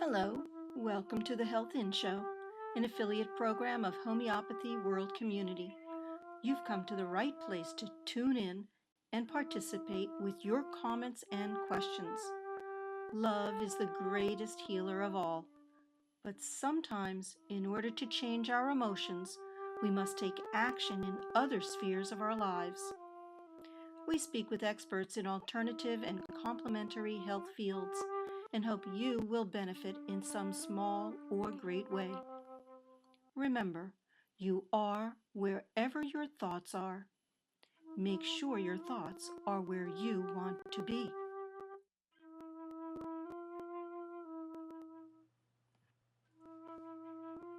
Hello, welcome to the Health In Show, an affiliate program of Homeopathy World Community. You've come to the right place to tune in and participate with your comments and questions. Love is the greatest healer of all, but sometimes, in order to change our emotions, we must take action in other spheres of our lives. We speak with experts in alternative and complementary health fields and hope you will benefit in some small or great way. Remember, you are wherever your thoughts are. Make sure your thoughts are where you want to be.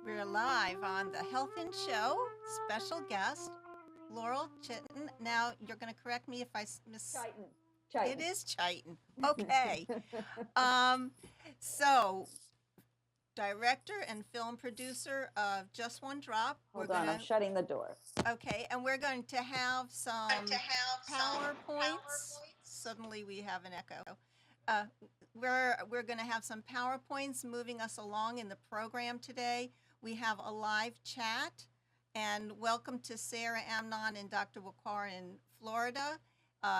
We're live on the Health In Show. Special guest, Laurel Chitton. Now, you're going to correct me if I miss... Chiton. It is Chiton. Okay. So, director and film producer of Just One Drop. Hold on, I'm shutting the door. Okay, and we're going to have some PowerPoints. Suddenly we have an echo. We're going to have some PowerPoints moving us along in the program today. We have a live chat, and welcome to Sarah Amnon and Dr. Wakar in Florida.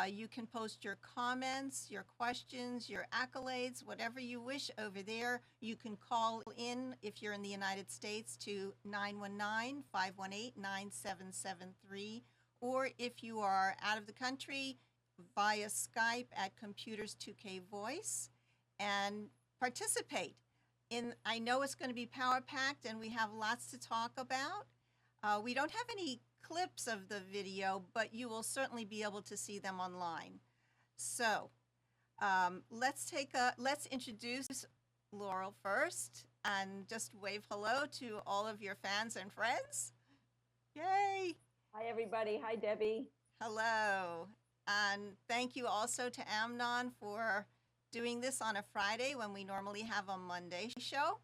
You can post your comments, your questions, your accolades, whatever you wish over there. You can call in if you're in the United States to 919-518-9773, or if you are out of the country, via Skype at Computers 2K Voice, and participate. I know it's going to be power-packed and we have lots to talk about. We don't have any clips of the video, but you will certainly be able to see them online. So let's introduce Laurel first and just wave hello to all of your fans and friends. Yay! Hi, everybody. Hi, Debbie. Hello. And thank you also to Amnon for doing this on a Friday when we normally have a Monday show.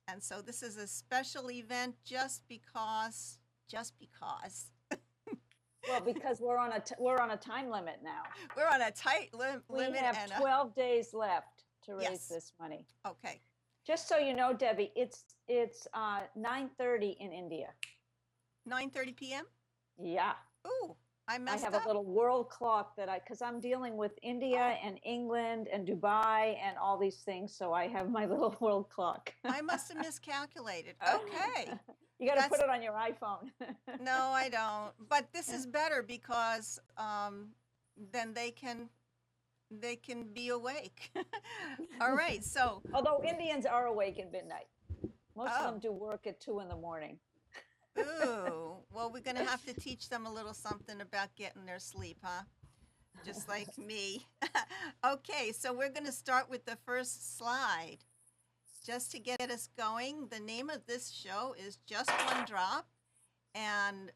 And so this is a special event just because. Well, because we're on a time limit now. We're on a tight limit. We have 12 days left to raise this money. Okay. Just so you know, Debbie, it's 9:30 in India. 9:30 p.m.? Yeah. Ooh. I have a little world clock because I'm dealing with India and England and Dubai and all these things. So I have my little world clock. I must have miscalculated. Okay. You got to put it on your iPhone. No, I don't. But this is better because then they can be awake. All right. So. Although Indians are awake at midnight. Most of them do work at 2 in the morning. Ooh, well, we're going to have to teach them a little something about getting their sleep, huh? Just like me. Okay, so we're going to start with the first slide. Just to get us going, the name of this show is Just One Drop, and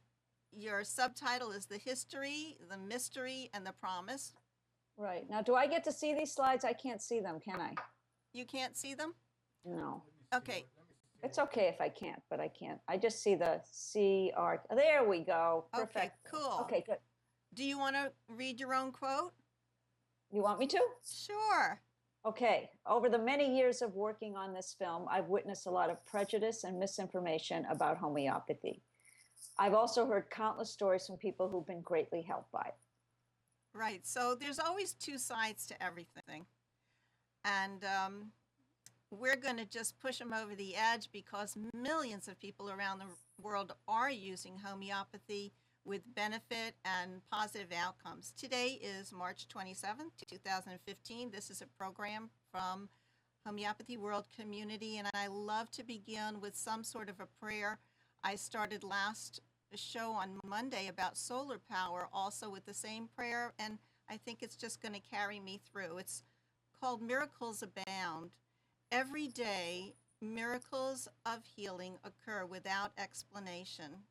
your subtitle is The History, the Mystery, and the Promise. Right. Now, do I get to see these slides? I can't see them, can I? You can't see them? No. Okay. It's okay if I can't, but I can't. I just see the CR. There we go. Perfect. Okay, cool. Okay, good. Do you want to read your own quote? You want me to? Sure. Okay. Over the many years of working on this film, I've witnessed a lot of prejudice and misinformation about homeopathy. I've also heard countless stories from people who've been greatly helped by it. Right. So there's always two sides to everything. And we're going to just push them over the edge because millions of people around the world are using homeopathy with benefit and positive outcomes. Today is March 27th, 2015. This is a program from Homeopathy World Community, and I love to begin with some sort of a prayer. I started last show on Monday about solar power, also with the same prayer, and I think it's just going to carry me through. It's called Miracles Abound. Every day, miracles of healing occur without explanation.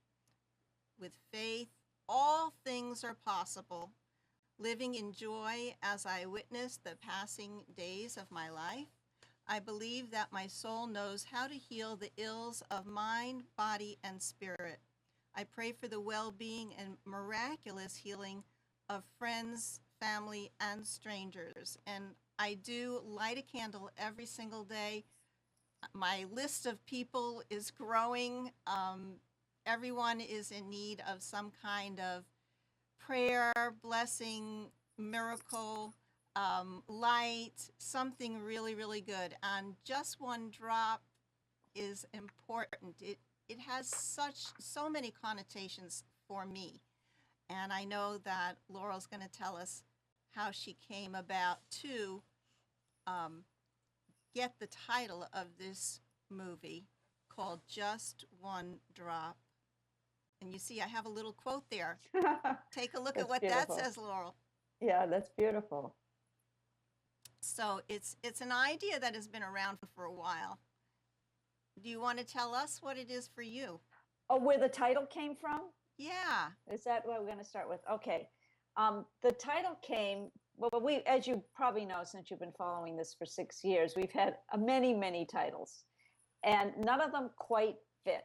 With faith, all things are possible. Living in joy as I witness the passing days of my life, I believe that my soul knows how to heal the ills of mind, body, and spirit. I pray for the well-being and miraculous healing of friends, family, and strangers. And I do light a candle every single day my list of people is growing. Everyone is in need of some kind of prayer, blessing, miracle, light, something really, really good. And just one drop is important. It has so many connotations for me. And I know that Laurel's going to tell us how she came about to um, get the title of this movie called Just One Drop. And you see, I have a little quote there. Take a look at That's what beautiful. that says, Laurel. Yeah, that's beautiful. So it's an idea that has been around for a while. Do you want to tell us what it is for you? Oh, where the title came from? Yeah. Is that what we're going to start with? Okay. The title came, well, we, as you probably know, since you've been following this for 6 years, we've had many, many titles, and none of them quite fit.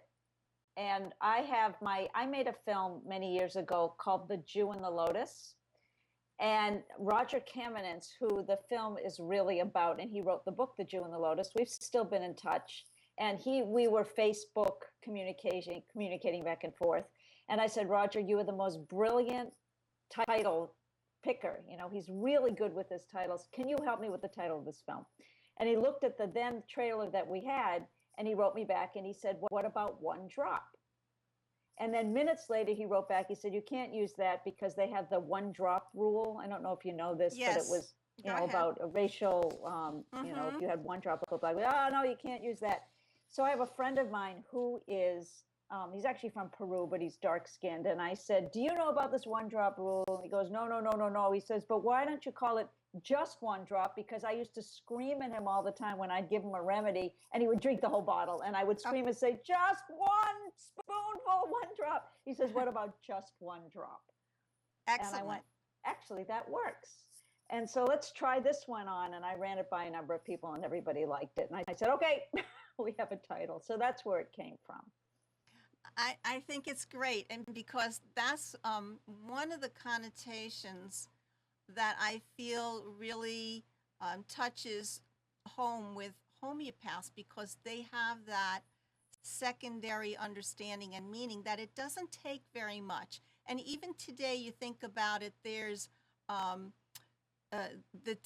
And I made a film many years ago called The Jew and the Lotus. And Roger Kamenetz, who the film is really about, and he wrote the book, The Jew and the Lotus, we've still been in touch. And we were Facebook communicating back and forth. And I said, Roger, you are the most brilliant title picker. You know, he's really good with his titles. Can you help me with the title of this film? And he looked at the then trailer that we had, and he wrote me back and he said, what about One Drop? And then minutes later, he wrote back, he said, you can't use that because they have the one drop rule. I don't know if you know this, but it was, Go ahead. about a racial, you know, if you had one drop of black, oh, no, you can't use that. So I have a friend of mine who is, he's actually from Peru, but he's dark skinned. And I said, do you know about this one drop rule? And he goes, no, no, no, no, no. He says, but why don't you call it just one drop? Because I used to scream at him all the time when I'd give him a remedy and he would drink the whole bottle. And I would scream and say, just one spoonful, one drop. He says, what about just one drop? Excellent. And I went, actually, that works. And so let's try this one on. And I ran it by a number of people and everybody liked it. And I said, okay, we have a title. So that's where it came from. I think it's great. And because that's one of the connotations that I feel really touches home with homeopaths, because they have that secondary understanding and meaning that it doesn't take very much. And even today, you think about it, there's the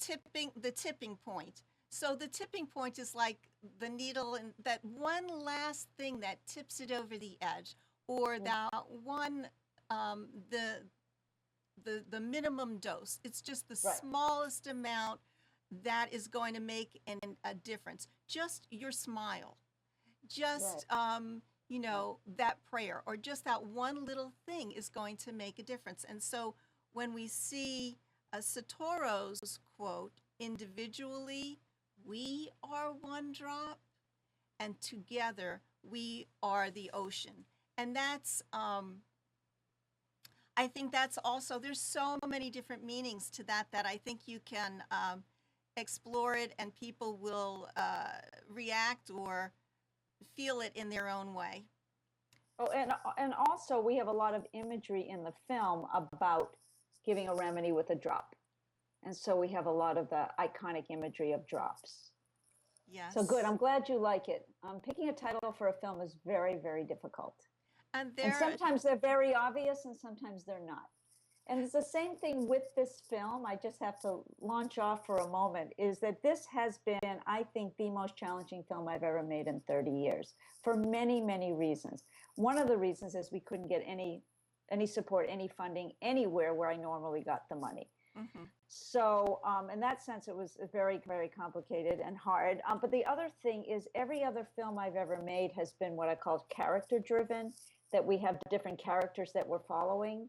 tipping point. So the tipping point is like the needle, and that one last thing that tips it over the edge, or that one the minimum dose. It's just the Right. smallest amount that is going to make a difference. Just your smile, just you know, that prayer, or just that one little thing is going to make a difference. And so when we see Satoru's quote, individually we are one drop, and together we are the ocean. And that's I think that's also, there's so many different meanings to that I think you can explore it, and people will react or feel it in their own way. Oh, and also we have a lot of imagery in the film about giving a remedy with a drop. And so we have a lot of the iconic imagery of drops. Yes. So good. I'm glad you like it. Picking a title for a film is very, very difficult. And sometimes they're very obvious and sometimes they're not. And it's the same thing with this film. I just have to launch off for a moment, is that this has been, I think, the most challenging film I've ever made in 30 years for many, many reasons. One of the reasons is we couldn't get any support, any funding anywhere where I normally got the money. Mm-hmm. So in that sense, it was very, very complicated and hard. But the other thing is, every other film I've ever made has been what I call character driven, that we have different characters that we're following.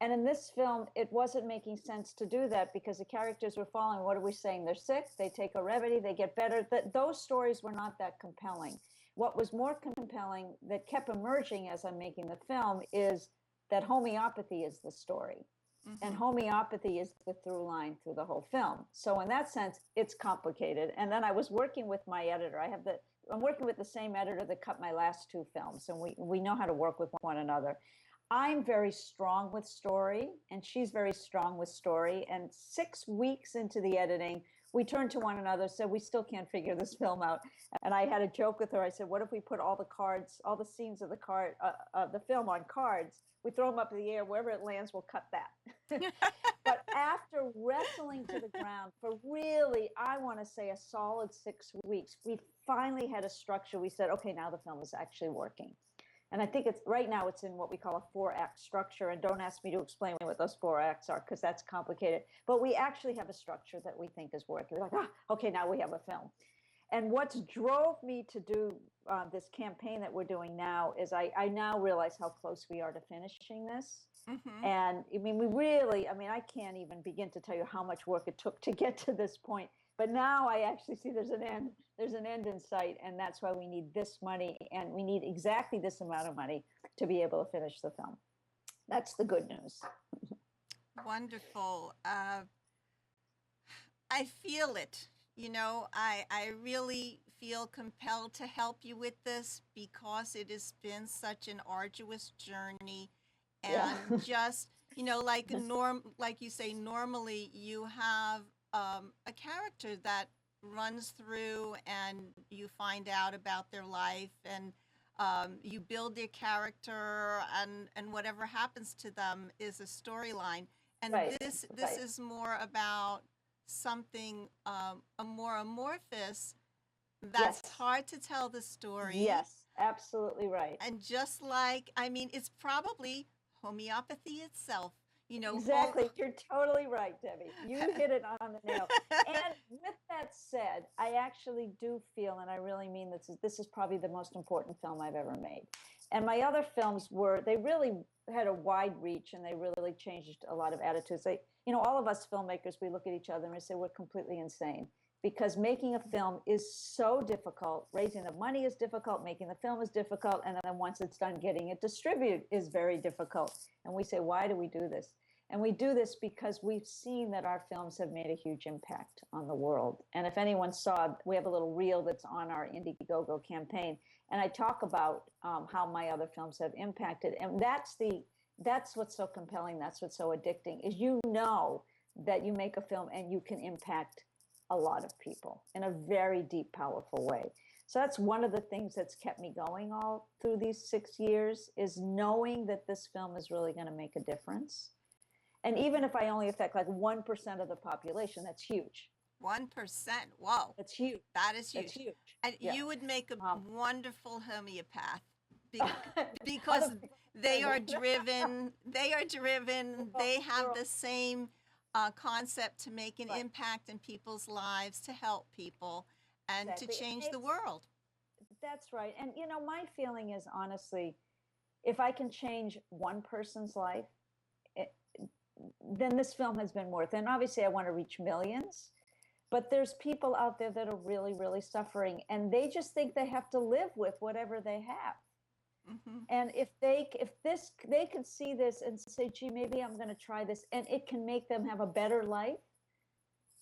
And in this film, it wasn't making sense to do that, because the characters we're following, what are we saying? They're sick, they take a remedy, they get better. Those stories were not that compelling. What was more compelling, that kept emerging as I'm making the film, is that homeopathy is the story. Mm-hmm. And homeopathy is the through line through the whole film. So in that sense, it's complicated. And then I was working with my editor. I'm working with the same editor that cut my last two films, and we know how to work with one another. I'm very strong with story, and she's very strong with story. And 6 weeks into the editing, we turned to one another, said, we still can't figure this film out. And I had a joke with her. I said, what if we put all the cards, all the scenes of the film on cards? We throw them up in the air, wherever it lands, we'll cut that. But after wrestling to the ground for really, I want to say a solid 6 weeks, we finally had a structure. We said, okay, now the film is actually working. And I think it's right now it's in what we call a 4-act structure. And don't ask me to explain what those 4 acts are, because that's complicated. But we actually have a structure that we think is working. We're like, okay, now we have a film. And what drove me to do this campaign that we're doing now is I now realize how close we are to finishing this. Mm-hmm. And I mean, I can't even begin to tell you how much work it took to get to this point. But now I actually see there's an end in sight, and that's why we need this money, and we need exactly this amount of money to be able to finish the film. That's the good news. Wonderful. I feel it. I really feel compelled to help you with this because it has been such an arduous journey. And Yeah. just, like you say, normally you have a character that runs through and you find out about their life, and you build their character, and whatever happens to them is a storyline. And Right, this right. is more about something a more amorphous, that's Yes. hard to tell the story. Yes, absolutely right. And just like, I mean, it's probably homeopathy itself, Exactly. You're totally right, Debbie. You hit it on the nail. And with that said, I actually do feel, and I really mean this is probably the most important film I've ever made. And my other films they really had a wide reach, and they really changed a lot of attitudes. All of us filmmakers, we look at each other and we say we're completely insane, because making a film is so difficult. Raising the money is difficult. Making the film is difficult. And then once it's done, getting it distributed is very difficult. And we say, why do we do this? And we do this because we've seen that our films have made a huge impact on the world. And if anyone saw, we have a little reel that's on our Indiegogo campaign. And I talk about how my other films have impacted. And that's what's so compelling. That's what's so addicting, is that you make a film and you can impact a lot of people in a very deep, powerful way. So that's one of the things that's kept me going all through these 6 years, is knowing that this film is really going to make a difference. And even if I only affect like 1% of the population, that's huge. 1%. Whoa. That's huge. That is huge. That's huge. And Yeah. you would make a wonderful homeopath because Other people- they are driven. They have the same concept to make an Right. impact in people's lives, to help people, and Exactly. to change the world. That's right. And my feeling is, honestly, if I can change one person's life, then this film has been worth it. And obviously I want to reach millions, but there's people out there that are really, really suffering, and they just think they have to live with whatever they have. Mm-hmm. And if they could see this and say, gee, maybe I'm going to try this, and it can make them have a better life,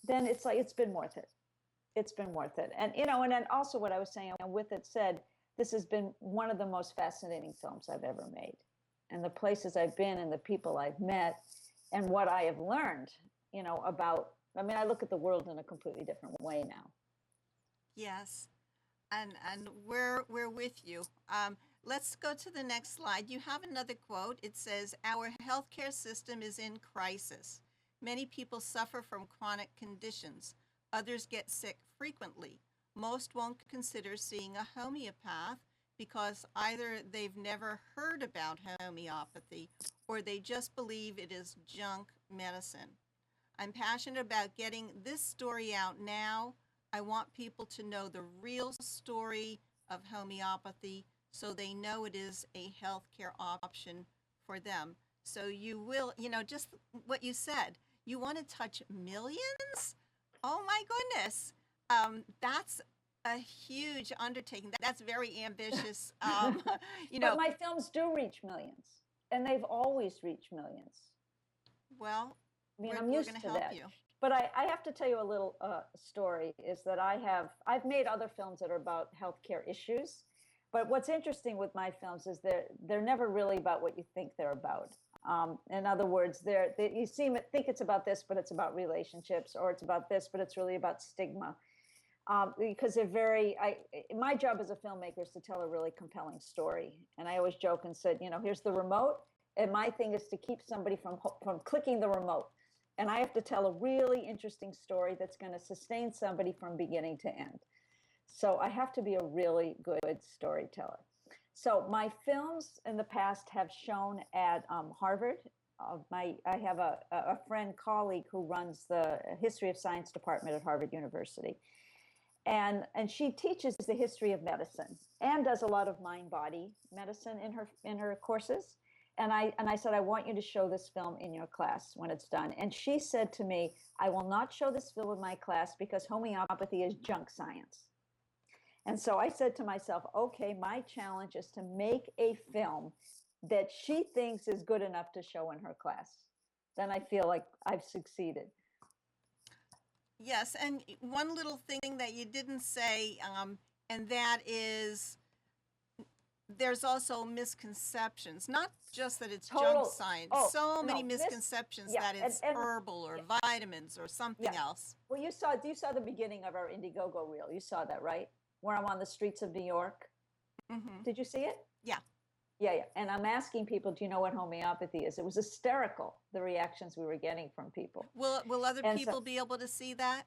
then it's like, it's been worth it. It's been worth it. And, and then also what I was saying, and with it said, this has been one of the most fascinating films I've ever made. And the places I've been and the people I've met and what I have learned, I look at the world in a completely different way now. Yes, and we're with you. Let's go to the next slide. You have another quote. It says, "Our healthcare system is in crisis. Many people suffer from chronic conditions. Others get sick frequently. Most won't consider seeing a homeopath because either they've never heard about homeopathy or they just believe it is junk medicine. I'm passionate about getting this story out now. I want people to know the real story of homeopathy so they know it is a healthcare option for them." So you will, just what you said, you want to touch millions? Oh my goodness. That's a huge undertaking. That's very ambitious. But my films do reach millions, and they've always reached millions. Well, I'm we're used going to to help that. you. But I have to tell you a little story, is that I've made other films that are about healthcare issues. But what's interesting with my films is they're never really about what you think they're about. In other words, you think it's about this, but it's about relationships, or it's about this, but it's really about stigma. Because my job as a filmmaker is to tell a really compelling story. And I always joke and said, here's the remote. And my thing is to keep somebody from clicking the remote. And I have to tell a really interesting story that's going to sustain somebody from beginning to end. So I have to be a really good storyteller. So my films in the past have shown at Harvard. I have a friend, colleague who runs the History of Science department at Harvard University. And she teaches the history of medicine and does a lot of mind-body medicine in her courses. And I said, I want you to show this film in your class when it's done. And she said to me, I will not show this film in my class because homeopathy is junk science. And so I said to myself, okay, my challenge is to make a film that she thinks is good enough to show in her class. Then I feel like I've succeeded. Yes, and one little thing that you didn't say, and that is there's also misconceptions, not just that it's junk science, many misconceptions that it's herbal or vitamins or something else. Well, you saw the beginning of our Indiegogo reel. You saw that, right? Where I'm on the streets of New York. Mm-hmm. Did you see it? Yeah. Yeah. And I'm asking people, do you know what homeopathy is? It was hysterical, the reactions we were getting from people. Will other people be able to see that?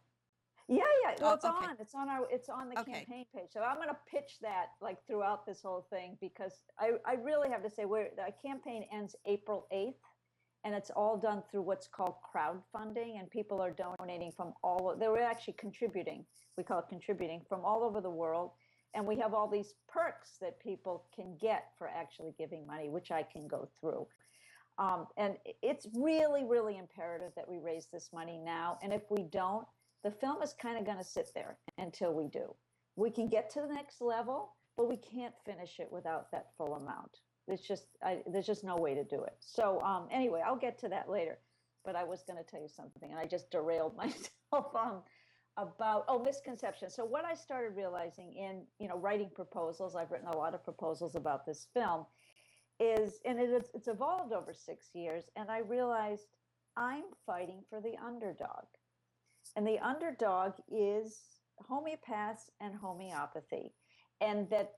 Yeah. Well, it's on the campaign page. So I'm going to pitch that like throughout this whole thing, because I really have to say the campaign ends April 8th, and it's all done through what's called crowdfunding, and people are donating from they were actually contributing. We call it contributing from all over the world. And we have all these perks that people can get for actually giving money, which I can go through. And it's really, really imperative that we raise this money now. And if we don't, the film is kind of going to sit there until we do. We can get to the next level, but we can't finish it without that full amount. There's just no way to do it. So anyway, I'll get to that later. But I was going to tell you something, and I just derailed myself about misconceptions. So what I started realizing in writing proposals, I've written a lot of proposals about this film, it's evolved over 6 years, and I realized I'm fighting for the underdog. And the underdog is homeopaths and homeopathy. And that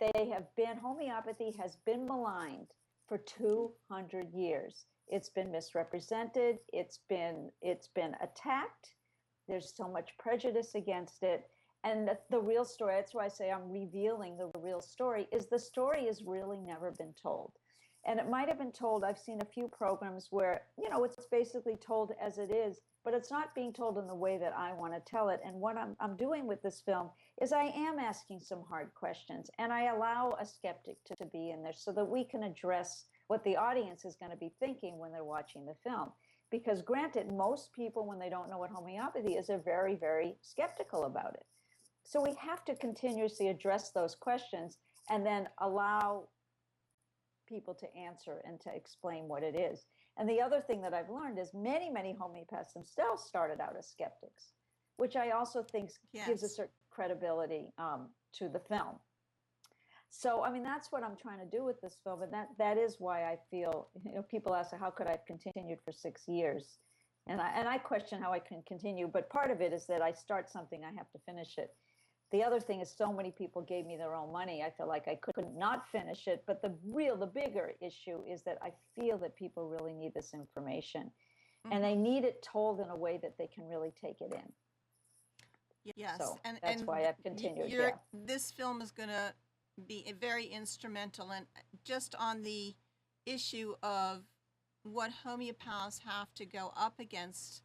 homeopathy has been maligned for 200 years. It's been misrepresented. It's been attacked. There's so much prejudice against it. And the real story, that's why I say I'm revealing the real story, is the story has really never been told. And it might have been told, I've seen a few programs where, it's basically told as it is, but it's not being told in the way that I want to tell it. And what I'm doing with this film is I am asking some hard questions, and I allow a skeptic to be in there so that we can address what the audience is going to be thinking when they're watching the film. Because granted, most people, when they don't know what homeopathy is, are very, very skeptical about it. So we have to continuously address those questions and then allow people to answer and to explain what it is. And the other thing that I've learned is many, many homeopaths themselves started out as skeptics, which I also think gives a certain credibility to the film. So, that's what I'm trying to do with this film. And that is why I feel, people ask, how could I have continued for 6 years? And I question how I can continue. But part of it is that I start something, I have to finish it. The other thing is so many people gave me their own money. I feel like I could not finish it. But the bigger issue is that I feel that people really need this information. Mm-hmm. And they need it told in a way that they can really take it in. Yes. So that's why I've continued. This film is going to be very instrumental. And just on the issue of what homeopaths have to go up against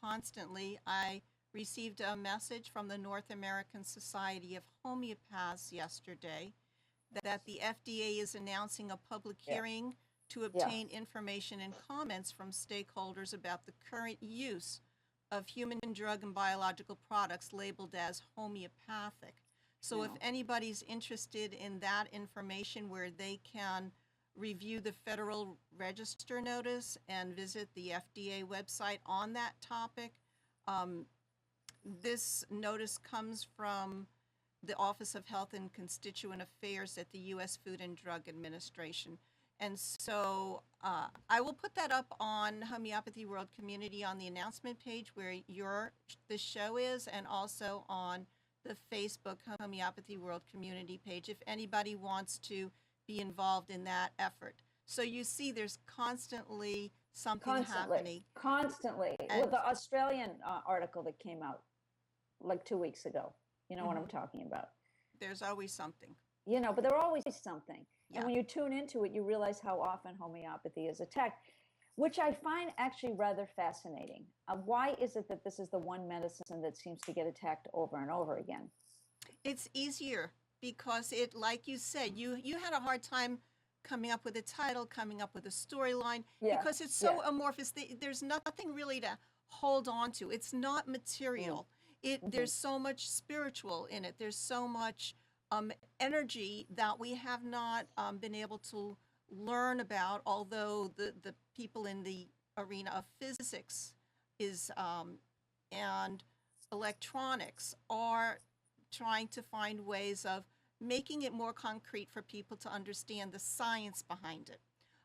constantly, I received a message from the North American Society of Homeopaths yesterday that the FDA is announcing a public hearing to obtain information and comments from stakeholders about the current use of human drug and biological products labeled as homeopathic. So if anybody's interested in that information, where they can review the Federal Register notice and visit the FDA website on that topic. This notice comes from the Office of Health and Constituent Affairs at the U.S. Food and Drug Administration. And so I will put that up on Homeopathy World Community on the announcement page where the show is, and also on the Facebook Homeopathy World Community page if anybody wants to be involved in that effort. So you see there's constantly something happening. Constantly. And With the Australian article that came out like 2 weeks ago, you know what I'm talking about. there's always something. You know, but there always something. Yeah. And when you tune into it, you realize how often homeopathy is attacked, which I find actually rather fascinating. Why is it that this is the one medicine that seems to get attacked over and over again? It's easier because it, like you said, you had a hard time coming up with a title, coming up with a storyline, Yeah, because it's so yeah. amorphous. There's nothing really to hold on to. It's not material. There's so much spiritual in it. There's so much energy that we have not been able to learn about, although the people in the arena of physics is and electronics are trying to find ways of making it more concrete for people to understand the science behind it.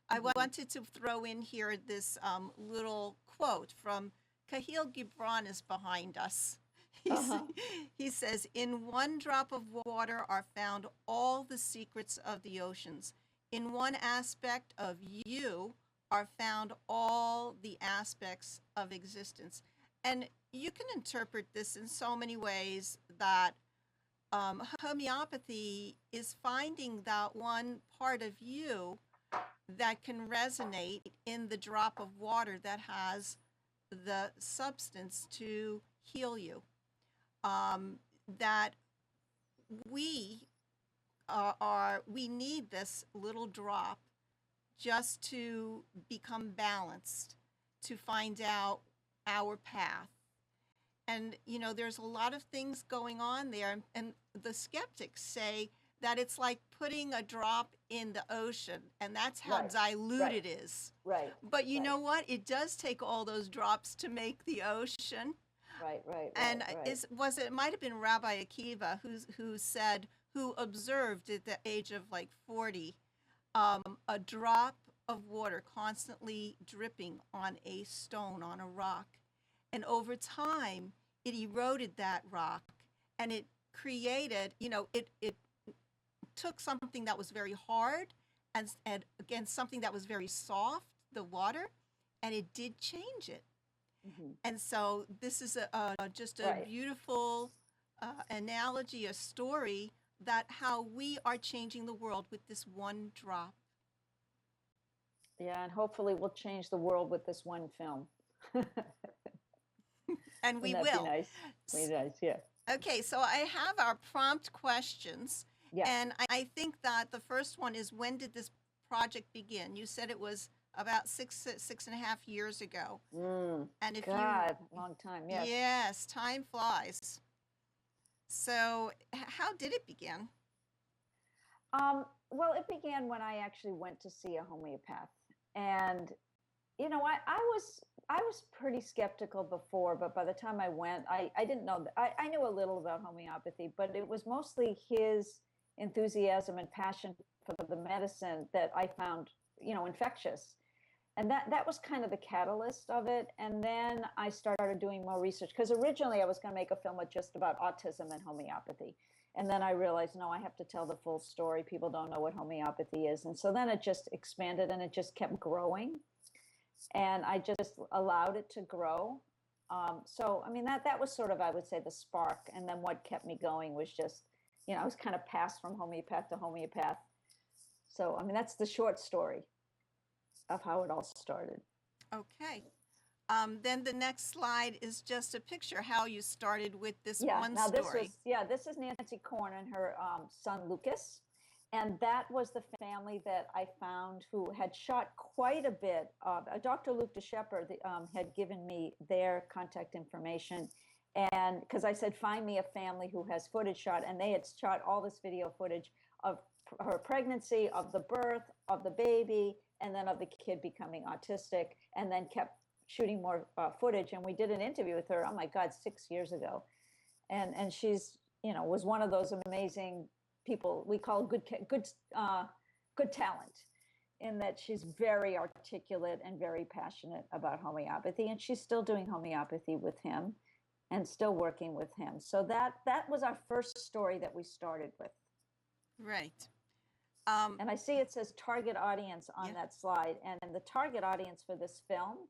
I wanted to throw in here this little quote from Kahlil Gibran is behind us. He says, "In one drop of water are found all the secrets of the oceans. In one aspect of you are found all the aspects of existence." And you can interpret this in so many ways that homeopathy is finding that one part of you that can resonate in the drop of water that has the substance to heal you. That we we need this little drop just to become balanced, to find out our path. And there's a lot of things going on there, and the skeptics say that it's like putting a drop in the ocean, and that's how Right, dilute right. it is. Right. But you right, know what? It does take all those drops to make the ocean. right. And right. it might have been Rabbi Akiva who observed at the age of like 40, a drop of water constantly dripping on a stone, on a rock. And over time, it eroded that rock, and it created, it took something that was very hard and again, something that was very soft, the water, and it did change it. Mhm. And so this is just a Right. beautiful analogy, a story that how we are changing the world with this one drop. Yeah, and hopefully we'll change the world with this one film. And we Wouldn't that will. be nice? Be nice, yeah. Okay, so I have our prompt questions. Yeah. And I think that the first one is, when did this project begin? You said it was about 6.5 years ago. And if God, long time, yes. yes, time flies. So how did it begin? Well, it began when I actually went to see a homeopath. And, I was pretty skeptical before, but by the time I went, I didn't know. I knew a little about homeopathy, but it was mostly his enthusiasm and passion for the medicine that I found, infectious. And that was kind of the catalyst of it. And then I started doing more research, because originally I was going to make a film just about autism and homeopathy. And then I realized, no, I have to tell the full story. People don't know what homeopathy is. And so then it just expanded, and it just kept growing. And I just allowed it to grow. So, I mean, that was sort of, I would say, the spark. And then what kept me going was just, I was kind of passed from homeopath to homeopath. So, I mean, that's the short story of how it all started. Okay. Then the next slide is just a picture how you started with this one Now story. this is Nancy Korn and her son Lucas. And that was the family that I found who had shot quite a bit of. Dr. Luke DeShepard had given me their contact information. And because I said, find me a family who has footage shot. And they had shot all this video footage of her pregnancy, of the birth, of the baby, and then of the kid becoming autistic, and then kept shooting more footage. And we did an interview with her, oh my God, 6 years ago. And she's, was one of those amazing people we call good talent in that she's very articulate and very passionate about homeopathy, and she's still doing homeopathy with him and still working with him. So that was our first story that we started with. Right. And I see it says target audience on Yeah. that slide. And the target audience for this film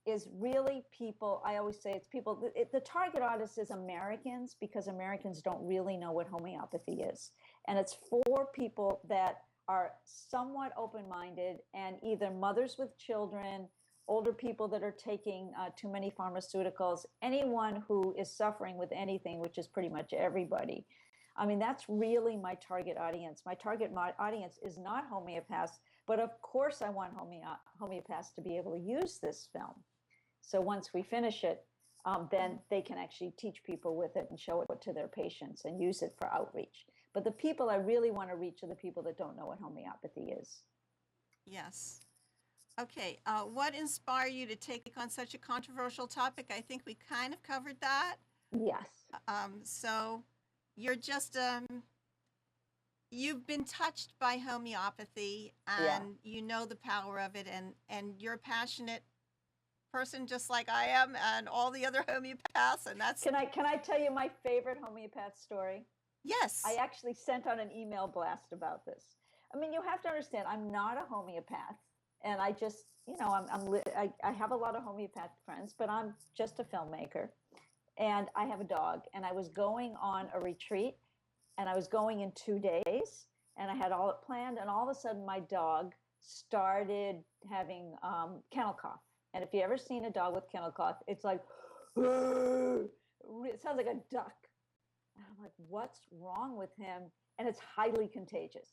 is really people. I always say it's people. The target audience is Americans, because Americans don't really know what homeopathy is. And it's for people that are somewhat open-minded, and either mothers with children, older people that are taking too many pharmaceuticals, anyone who is suffering with anything, which is pretty much everybody. I mean, that's really my target audience. My target audience is not homeopaths, but of course I want homeopaths to be able to use this film. So once we finish it, then they can actually teach people with it and show it to their patients and use it for outreach. But the people I really want to reach are the people that don't know what homeopathy is. Yes. Okay. What inspired you to take on such a controversial topic? I think we kind of covered that. Yes. So you're just you've been touched by homeopathy, and you know the power of it, and you're a passionate person just like I am and all the other homeopaths, and that's Can I tell you my favorite homeopath story? yes. I actually sent out an email blast about this. I mean, you have to understand, I'm not a homeopath, and I just, I have a lot of homeopathic friends, but I'm just a filmmaker, and I have a dog, and I was going on a retreat, and I was going in 2 days, and I had all it planned, and all of a sudden my dog started having kennel cough. And if you ever seen a dog with kennel cough, it's like, it sounds like a duck. And I'm like, what's wrong with him? And it's highly contagious.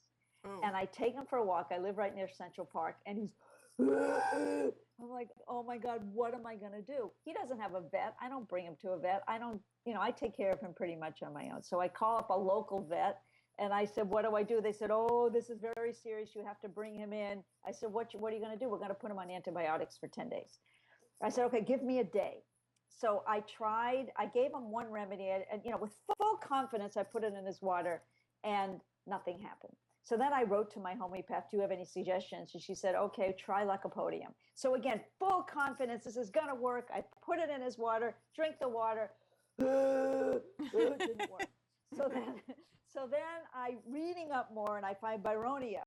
Ooh. And I take him for a walk. I live right near Central Park, and he's, I'm like, oh my God, what am I going to do? He doesn't have a vet. I don't bring him to a vet. I take care of him pretty much on my own. So I call up a local vet, and I said, what do I do? They said, oh, this is very serious. You have to bring him in. I said, what are you going to do? We're going to put him on antibiotics for 10 days. I said, okay, give me a day. So I gave him one remedy, and with full confidence, I put it in his water, and nothing happened. So then I wrote to my homeopath, do you have any suggestions? And she said, okay, try Lycopodium. So again, full confidence, this is going to work. I put it in his water, drink the water. It didn't work. So then I reading up more, and I find Byronia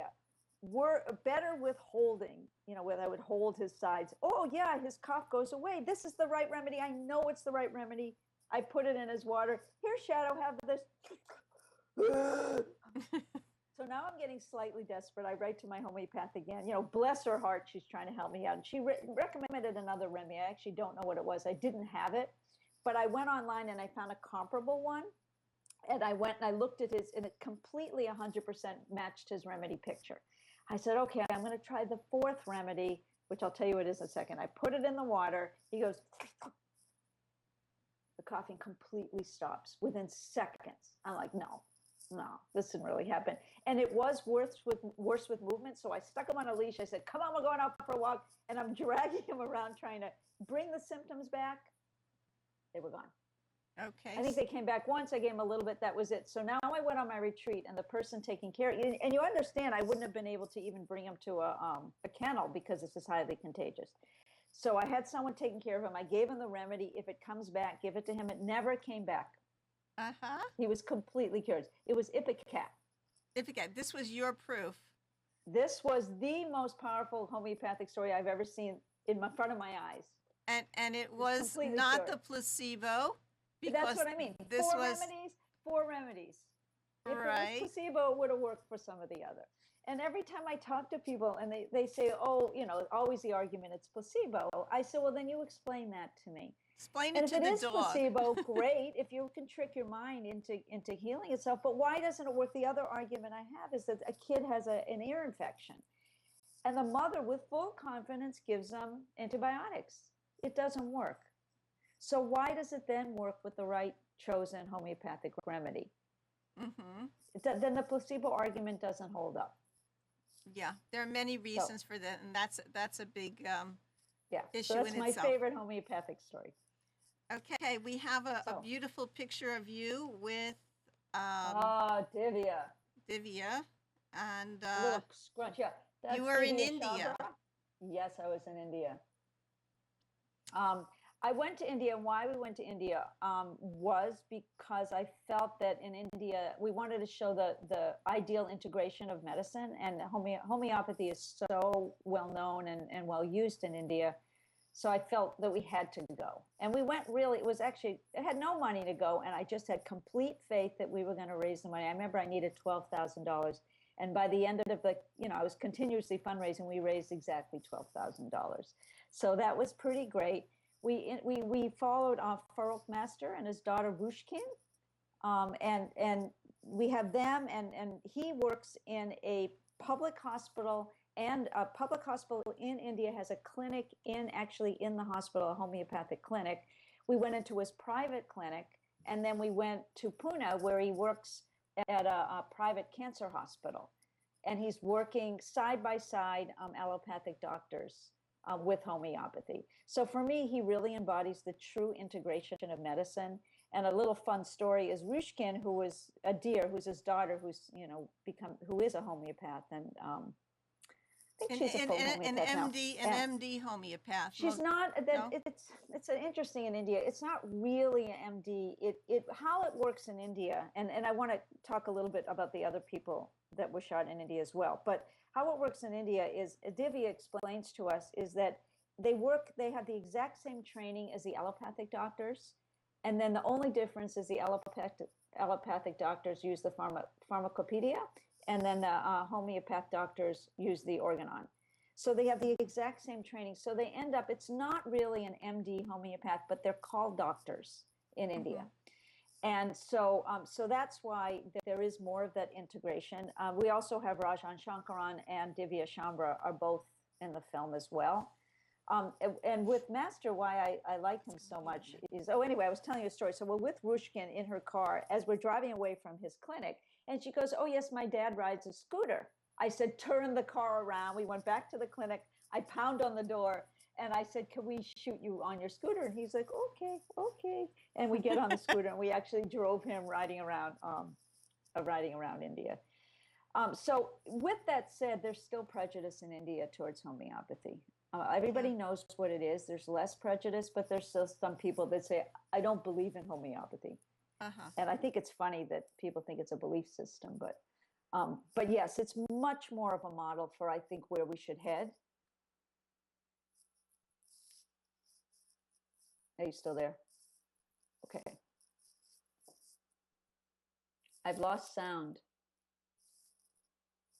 were better with holding, where I would hold his sides. Oh yeah, his cough goes away. This is the right remedy. I know it's the right remedy. I put it in his water. Here, Shadow, have this. So now I'm getting slightly desperate. I write to my homeopath again. Bless her heart, she's trying to help me out. And she recommended another remedy. I actually don't know what it was. I didn't have it, but I went online and I found a comparable one. And I went and I looked at his, and it completely 100% matched his remedy picture. I said, okay, I'm going to try the fourth remedy, which I'll tell you what it is in a second. I put it in the water. He goes, the coughing completely stops within seconds. I'm like, no, this didn't really happen. And it was worse with movement. So I stuck him on a leash. I said, come on, we're going out for a walk. And I'm dragging him around trying to bring the symptoms back. They were gone. Okay. I think they came back once. I gave him a little bit. That was it. So now I went on my retreat, and the person taking care, and you understand, I wouldn't have been able to even bring him to a kennel because this is highly contagious. So I had someone taking care of him. I gave him the remedy. If it comes back, give it to him. It never came back. Uh-huh. He was completely cured. It was Ipecac. Ipecac. This was your proof. This was the most powerful homeopathic story I've ever seen in front of my eyes. And it was not the placebo. That's what I mean. This was four remedies. If right. it was placebo, it would have worked for some of the other. And every time I talk to people and they say, oh, always the argument, it's placebo. I say, well, then you explain that to me. Explain it to the dog. And if it is placebo, great. If you can trick your mind into healing itself. But why doesn't it work? The other argument I have is that a kid has an ear infection. And the mother, with full confidence, gives them antibiotics. It doesn't work. So why does it then work with the right chosen homeopathic remedy? Mm-hmm. Then the placebo argument doesn't hold up. Yeah, there are many reasons for that, and that's a big issue so that's in my itself. favorite homeopathic story. Okay, we have a beautiful picture of you with Divya. Divya, and a little scrunch. Yeah, That's You were in Divya India. Chhabra. Yes, I was in India. I went to India, and why we went to India was because I felt that in India we wanted to show the ideal integration of medicine, and homeopathy is so well known and well used in India. So I felt that we had to go, and we went. Really, it was actually I had no money to go, and I just had complete faith that we were going to raise the money. I remember I needed $12,000, and by the end of the, I was continuously fundraising. We raised exactly $12,000, so that was pretty great. We followed Farrokh Master and his daughter Rushkin, and we have them, and he works in a public hospital, and a public hospital in India has a clinic in the hospital, a homeopathic clinic. We went into his private clinic, and then we went to Pune, where he works at a private cancer hospital, and he's working side by side, allopathic doctors with homeopathy. So for me, he really embodies the true integration of medicine. And a little fun story is Rushkin, who was a deer, who's his daughter, who is a homeopath, and I think she's a full homeopath now. An MD homeopath. She's not. No? It's interesting in India. It's not really an MD. How it works in India, and I want to talk a little bit about the other people that were shot in India as well. But how it works in India is, Divya explains to us, is that they have the exact same training as the allopathic doctors, and then the only difference is the allopathic doctors use the pharmacopoeia, and then the homeopath doctors use the organon. So they have the exact same training. So they end up, it's not really an MD homeopath, but they're called doctors in India. And so that's why there is more of that integration. We also have Rajan Shankaran and Divya Chhabra are both in the film as well. And with Master, why I like him so much is, anyway, I was telling you a story. So we're with Rushkin in her car as we're driving away from his clinic. And she goes, oh, yes, my dad rides a scooter. I said, turn the car around. We went back to the clinic. I pound on the door. And I said, can we shoot you on your scooter? And he's like, okay. And we get on the scooter, and we actually drove him riding around India. So with that said, there's still prejudice in India towards homeopathy. Everybody knows what it is. There's less prejudice, but there's still some people that say, I don't believe in homeopathy. And I think it's funny that people think it's a belief system, but yes, it's much more of a model for, I think, where we should head. Are you still there? Okay. I've lost sound.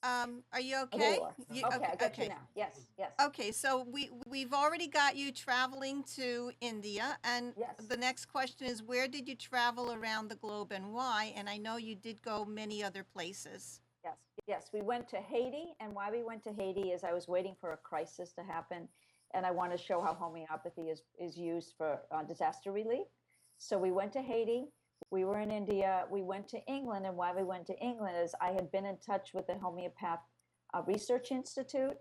Are you okay? I got you now. Yes. Okay, so we've already got you traveling to India, and yes. The next question is, where did you travel around the globe and why? And I know you did go many other places. Yes, we went to Haiti, and why we went to Haiti is I was waiting for a crisis to happen, and I want to show how homeopathy is used for disaster relief. So we went to Haiti. We were in India. We went to England, and why we went to England is I had been in touch with the Homeopath Research Institute,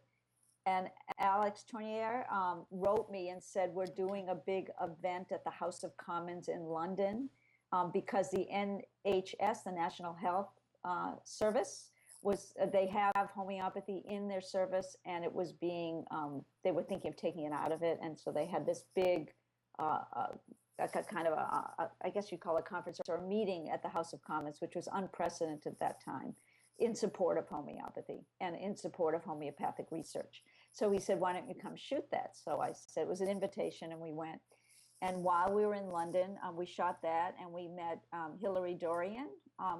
and Alex Tournier wrote me and said, we're doing a big event at the House of Commons in London because the NHS, the National Health Service, they have homeopathy in their service, and it was being, they were thinking of taking it out of it. And so they had this big, kind of I guess you'd call it a conference or a meeting at the House of Commons, which was unprecedented at that time, in support of homeopathy and in support of homeopathic research. So he said, why don't you come shoot that? So I said, it was an invitation, and we went. And while we were in London, we shot that, and we met Hilary Dorian,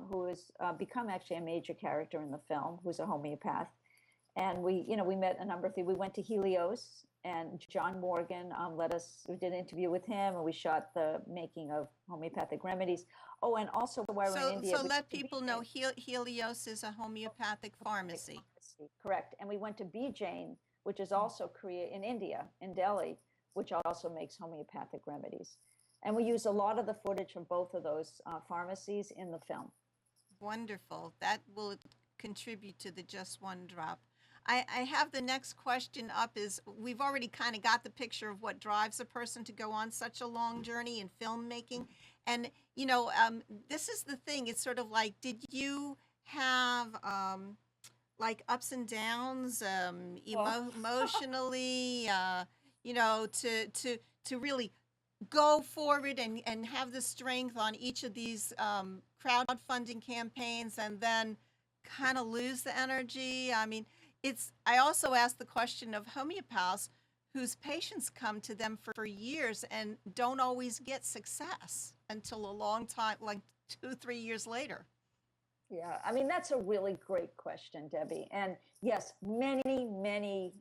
who has become actually a major character in the film, who's a homeopath. And we met a number of things. We went to Helios, and John Morgan we did an interview with him, and we shot the making of homeopathic remedies. Oh, and also while we're in India. So let people know Helios is a homeopathic pharmacy. Correct. And we went to Bijane, which is also in India, in Delhi, which also makes homeopathic remedies. And we use a lot of the footage from both of those pharmacies in the film. Wonderful. That will contribute to the Just One Drop. I have the next question up is, we've already kind of got the picture of what drives a person to go on such a long journey in filmmaking. And, this is the thing. It's sort of like, did you have like ups and downs, Oh, emotionally, to really go forward and have the strength on each of these crowdfunding campaigns and then kind of lose the energy. I mean, I also asked the question of homeopaths whose patients come to them for years and don't always get success until a long time, like 2, 3 years later. yeah. I mean, that's a really great question, Debbie. And yes, many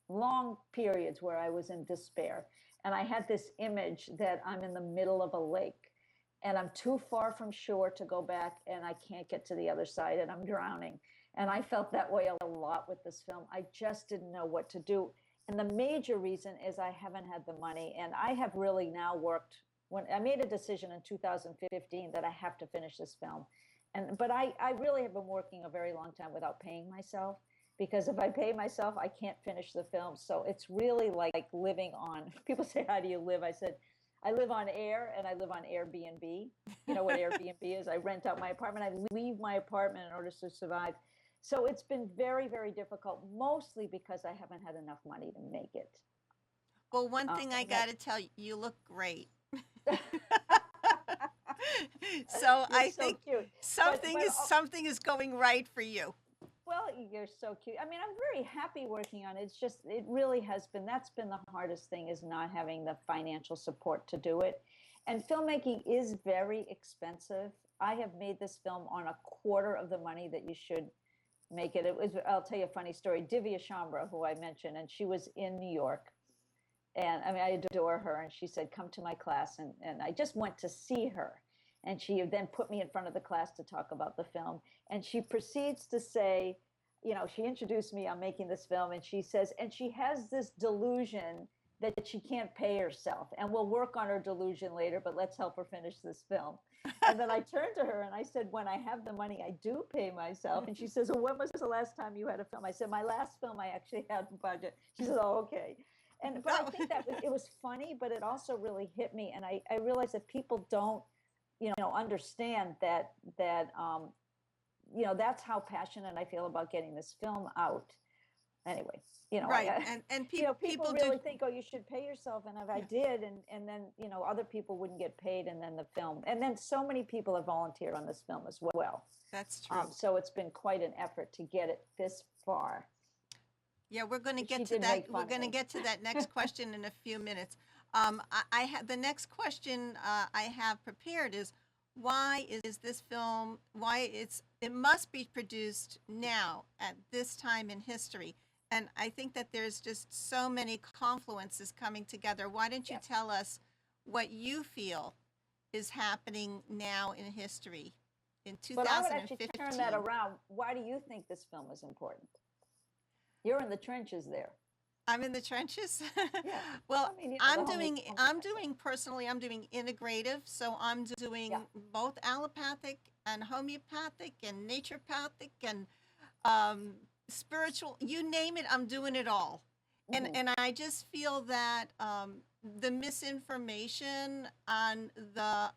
long periods where I was in despair. And I had this image that I'm in the middle of a lake and I'm too far from shore to go back and I can't get to the other side and I'm drowning. And I felt that way a lot with this film. I just didn't know what to do. And the major reason is I haven't had the money. And I have really now worked when I made a decision in 2015 that I have to finish this film. But I really have been working a very long time without paying myself because if I pay myself, I can't finish the film. So it's really like living on. People say, "How do you live?" I said, "I live on air and I live on Airbnb." You know what Airbnb is? I rent out my apartment. I leave my apartment in order to survive. So it's been very difficult, mostly because I haven't had enough money to make it. Well, one thing I And got that to tell you, you look great. So you're I so think cute. But something is going right for you. well, you're so cute. I mean, I'm very happy working on it. It's just, it really has been, that's been the hardest thing is not having the financial support to do it. And filmmaking is very expensive. I have made this film on a quarter of the money that you should make it. It was, I'll tell you a funny story. Divya Chambra, who I mentioned, and she was in New York. And I mean, I adore her. And she said, come to my class. And I just went to see her. And she then put me in front of the class to talk about the film. And she proceeds to say, she introduced me on making this film. And she says, and she has this delusion that she can't pay herself. And we'll work on her delusion later, but let's help her finish this film. And then I turned to her and I said, when I have the money, I do pay myself. And she says, well, when was the last time you had a film? I said, my last film, I actually had a budget. She said, oh, okay. But I Oh, think that it was funny, but it also really hit me. And I realized that people don't, understand that that's how passionate I feel about getting this film out. Anyway, right. And people people do. really think, oh, you should pay yourself. And if I Yeah, did, and then, other people wouldn't get paid. And then the film, and then so many people have volunteered on this film as well. that's true. So it's been quite an effort to get it this far. Yeah, we're going to But she get to did that. make We're fun of going to me. get to that next question in a few minutes. I have the next question I have prepared is why is this film why it must be produced now at this time in history, and I think that there's just so many confluences coming together. Why don't you Yeah. tell us what you feel is happening now in history in But I would actually turn that 2015? around. Why do you think this film is important? You're in the trenches there. I'm in the trenches. Yeah. Well, I mean, the I'm homie, doing homie I'm cycle. doing personally I'm doing integrative, so I'm Yeah. doing both allopathic and homeopathic and naturopathic and um, spiritual, you name it, I'm doing it all. And Hmm. and I just feel that the misinformation on the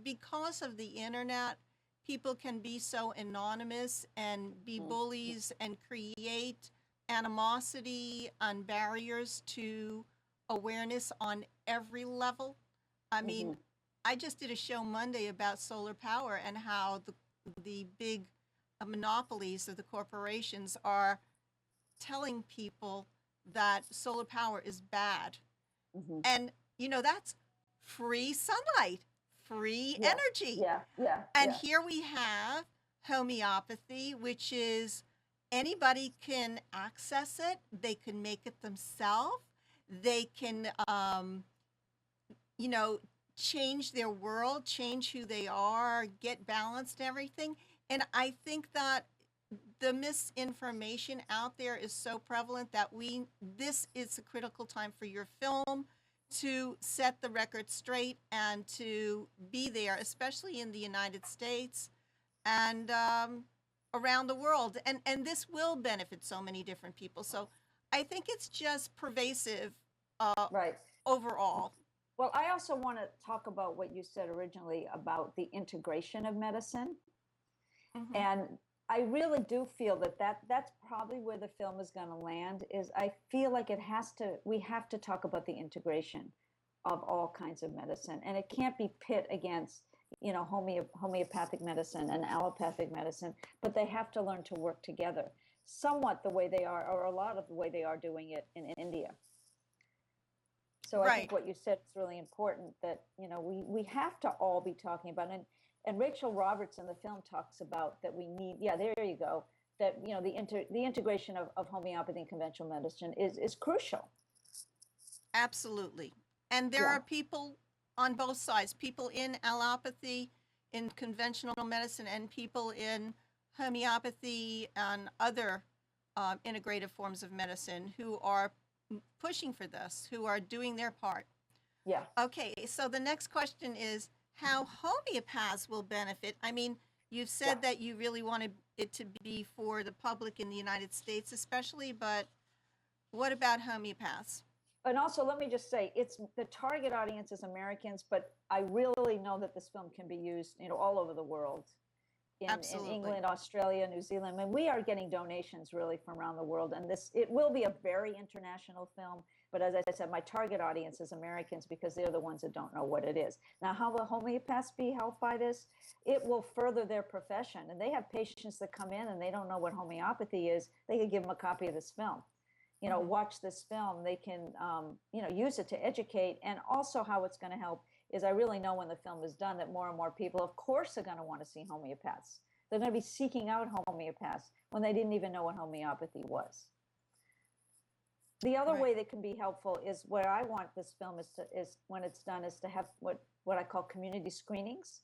because of the internet, people can be so anonymous and be Hmm. bullies and create animosity and barriers to awareness on every level. I mean, Hmm. I just did a show Monday about solar power and how the big monopolies of the corporations are telling people that solar power is bad. Hmm. And that's free sunlight, free Yeah. energy. Yeah. Yeah. And Yeah. here we have homeopathy, which is anybody can access it, they can make it themselves, they can, you know, change their world, change who they are, get balanced and everything. And I think that the misinformation out there is so prevalent that this is a critical time for your film to set the record straight and to be there, especially in the United States and around the world. And this will benefit so many different people. So I think it's just pervasive uh, Right. overall. Well, I also want to talk about what you said originally about the integration of medicine. Hmm. And I really do feel that's probably where the film is going to land. Is I feel like we have to talk about the integration of all kinds of medicine, and it can't be pit against homeopathic medicine and allopathic medicine, but they have to learn to work together, somewhat the way they are, or a lot of the way they are doing it in India. So I Right. think what you said is really important, that we have to all be talking about it. And Rachel Roberts in the film talks about that we need, yeah, there you go, that the integration of homeopathy and conventional medicine is crucial. Absolutely. And there Yeah. are people on both sides, people in allopathy, in conventional medicine, and people in homeopathy and other integrative forms of medicine who are pushing for this, who are doing their part. Yeah. Okay, so the next question is how homeopaths will benefit. I mean, you've said that you really wanted it to be for the public in the United States, especially, but what about homeopaths? And also, let me just say, it's the target audience is Americans, but I really know that this film can be used, all over the world, in Absolutely. England, Australia, New Zealand. And we are getting donations really from around the world. And it will be a very international film. But as I said, my target audience is Americans because they're the ones that don't know what it is. Now, how will homeopaths be helped by this? It will further their profession. And they have patients that come in and they don't know what homeopathy is. They could give them a copy of this film. Watch this film. They can, use it to educate. And also how it's going to help is I really know when the film is done that more and more people, of course, are going to want to see homeopaths. They're going to be seeking out homeopaths when they didn't even know what homeopathy was. The other Right. way that can be helpful is where I want this film is when it's done is to have what I call community screenings,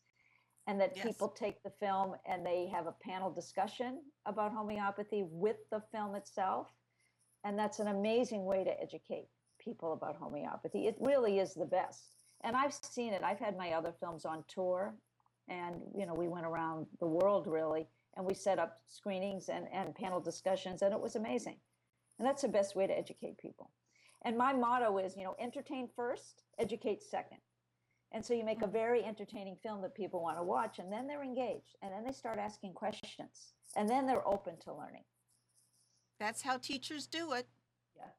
and that Yes. people take the film and they have a panel discussion about homeopathy with the film itself. And that's an amazing way to educate people about homeopathy. It really is the best. And I've seen it. I've had my other films on tour, and we went around the world really, and we set up screenings and panel discussions, and it was amazing. And that's the best way to educate people. And my motto is, entertain first, educate second. And so you make a very entertaining film that people want to watch, and then they're engaged, and then they start asking questions, and then they're open to learning. That's how teachers do it. Yeah.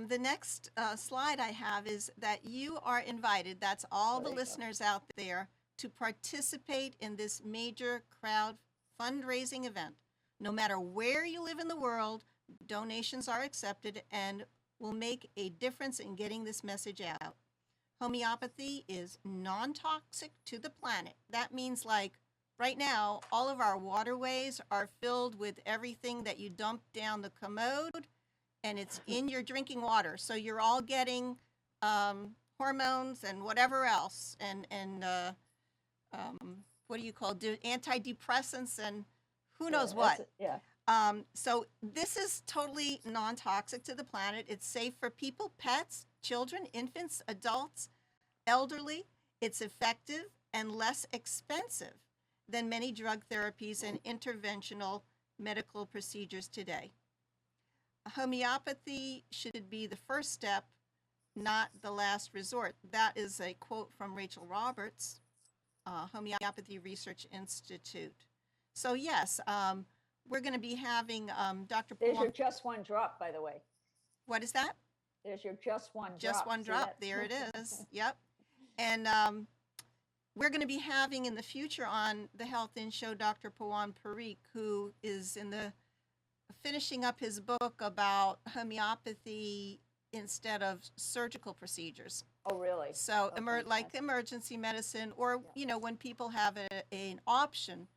The next slide I have is that you are invited, that's all the There you go. listeners out there, to participate in this major crowd fundraising event. No matter where you live in the world, donations are accepted and will make a difference in getting this message out. Homeopathy is non-toxic to the planet. That means, like, right now, all of our waterways are filled with everything that you dump down the commode, and it's in your drinking water. So you're all getting hormones and whatever else, and what do you call antidepressants and who knows what. Yeah. So this is totally non-toxic to the planet. It's safe for people, pets, children, infants, adults, elderly. It's effective and less expensive than many drug therapies and interventional medical procedures today. Homeopathy should be the first step, not the last resort. That is a quote from Rachel Roberts, Homeopathy Research Institute. So yes, we're going to be having Dr. There's Paul. your just one drop, by the way. What is that? There's your just one drop. Just one See drop. that? There it is. Yep. And we're going to be having in the future on the Health In Show Dr. Pawan Parikh, who is finishing up his book about homeopathy instead of surgical procedures. Oh, really? So Oh, like fantastic. emergency medicine, or when people have an option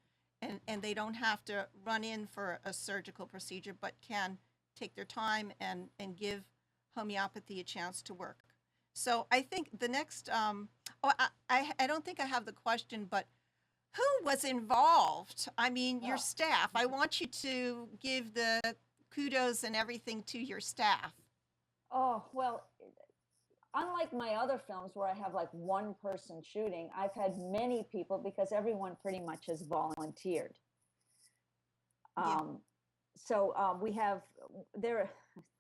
and they don't have to run in for a surgical procedure, but can take their time and give homeopathy a chance to work. So I think the next, I don't think I have the question, but who was involved? I mean, your Well- staff. I want you to give the kudos and everything to your staff. Oh, well, unlike my other films where I have like one person shooting, I've had many people because everyone pretty much has volunteered. Yeah. We have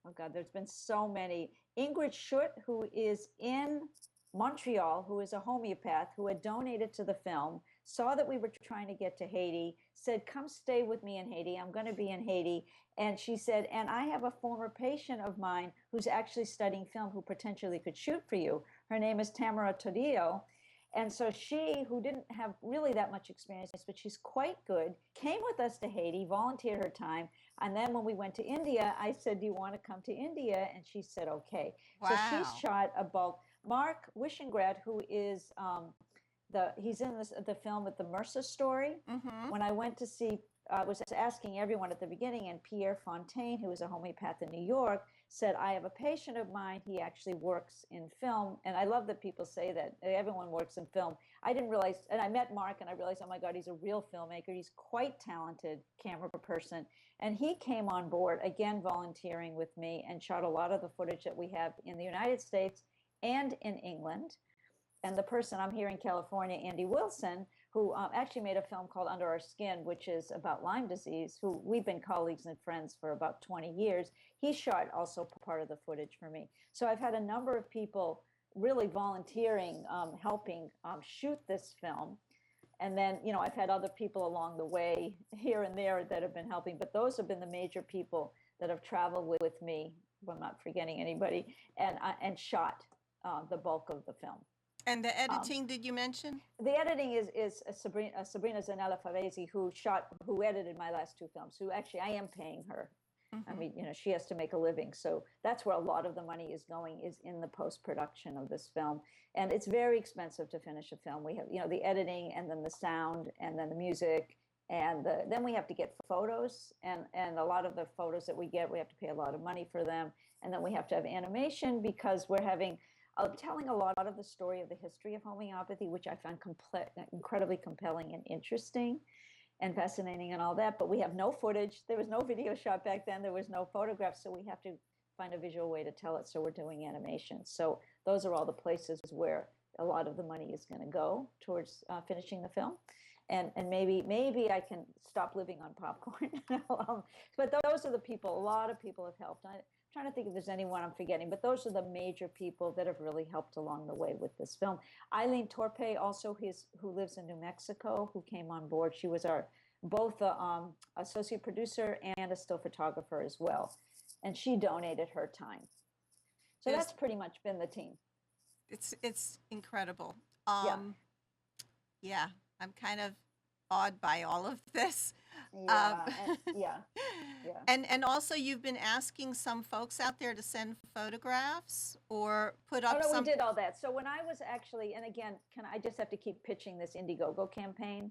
oh God, there's been so many. Ingrid Schutt, who is in Montreal, who is a homeopath who had donated to the film, saw that we were trying to get to Haiti, said, come stay with me in Haiti. I'm going to be in Haiti. And she said, and I have a former patient of mine who's actually studying film who potentially could shoot for you. Her name is Tamara Todio. And so she, who didn't have really that much experience, but she's quite good, came with us to Haiti, volunteered her time. And then when we went to India, I said, do you want to come to India? And she said, okay. So she's Wow. shot about Mark Wishengrad, who is he's in the film with the Mercer story. Mm-hmm. When I went to see, I was asking everyone at the beginning, and Pierre Fontaine, who is a homeopath in New York, said, I have a patient of mine. He actually works in film. And I love that people say that everyone works in film. I didn't realize, and I met Mark and I realized, oh my God, he's a real filmmaker. He's quite talented camera person. And he came on board, again, volunteering with me and shot a lot of the footage that we have in the United States and in England. And the person I'm here in California, Andy Wilson, who actually made a film called Under Our Skin, which is about Lyme disease, who we've been colleagues and friends for about 20 years. He shot also part of the footage for me. So I've had a number of people really volunteering, helping shoot this film. And then, you know, I've had other people along the way here and there that have been helping, but those have been the major people that have traveled with me, if I'm not forgetting anybody, and shot the bulk of the film. And the editing, did you mention? The editing is Sabrina Zanella Favesi, who edited my last two films, who actually I am paying her. Mm-hmm. I mean, you know, she has to make a living. So that's where a lot of the money is going, is in the post-production of this film. And it's very expensive to finish a film. We have, you know, the editing and then the sound and then the music. And then we have to get photos. And a lot of the photos that we get, we have to pay a lot of money for them. And then we have to have animation because we're telling a lot of the story of the history of homeopathy, which I found incredibly compelling and interesting and fascinating and all that. But we have no footage. There was no video shot back then. There was no photographs. So we have to find a visual way to tell it. So we're doing animation. So those are all the places where a lot of the money is going to go towards finishing the film. And maybe I can stop living on popcorn. But those are the people. A lot of people have helped. I'm trying to think if there's anyone I'm forgetting, but those are the major people that have really helped along the way with this film. Eileen Torpe, also who lives in New Mexico, who came on board. She was both a associate producer and a still photographer as well, and she donated her time. So that's pretty much been the team. It's incredible. Yeah. I'm kind of awed by all of this. Yeah. And also you've been asking some folks out there to send photographs or put up we did all that. So when I was actually, and again, I just have to keep pitching this Indiegogo campaign,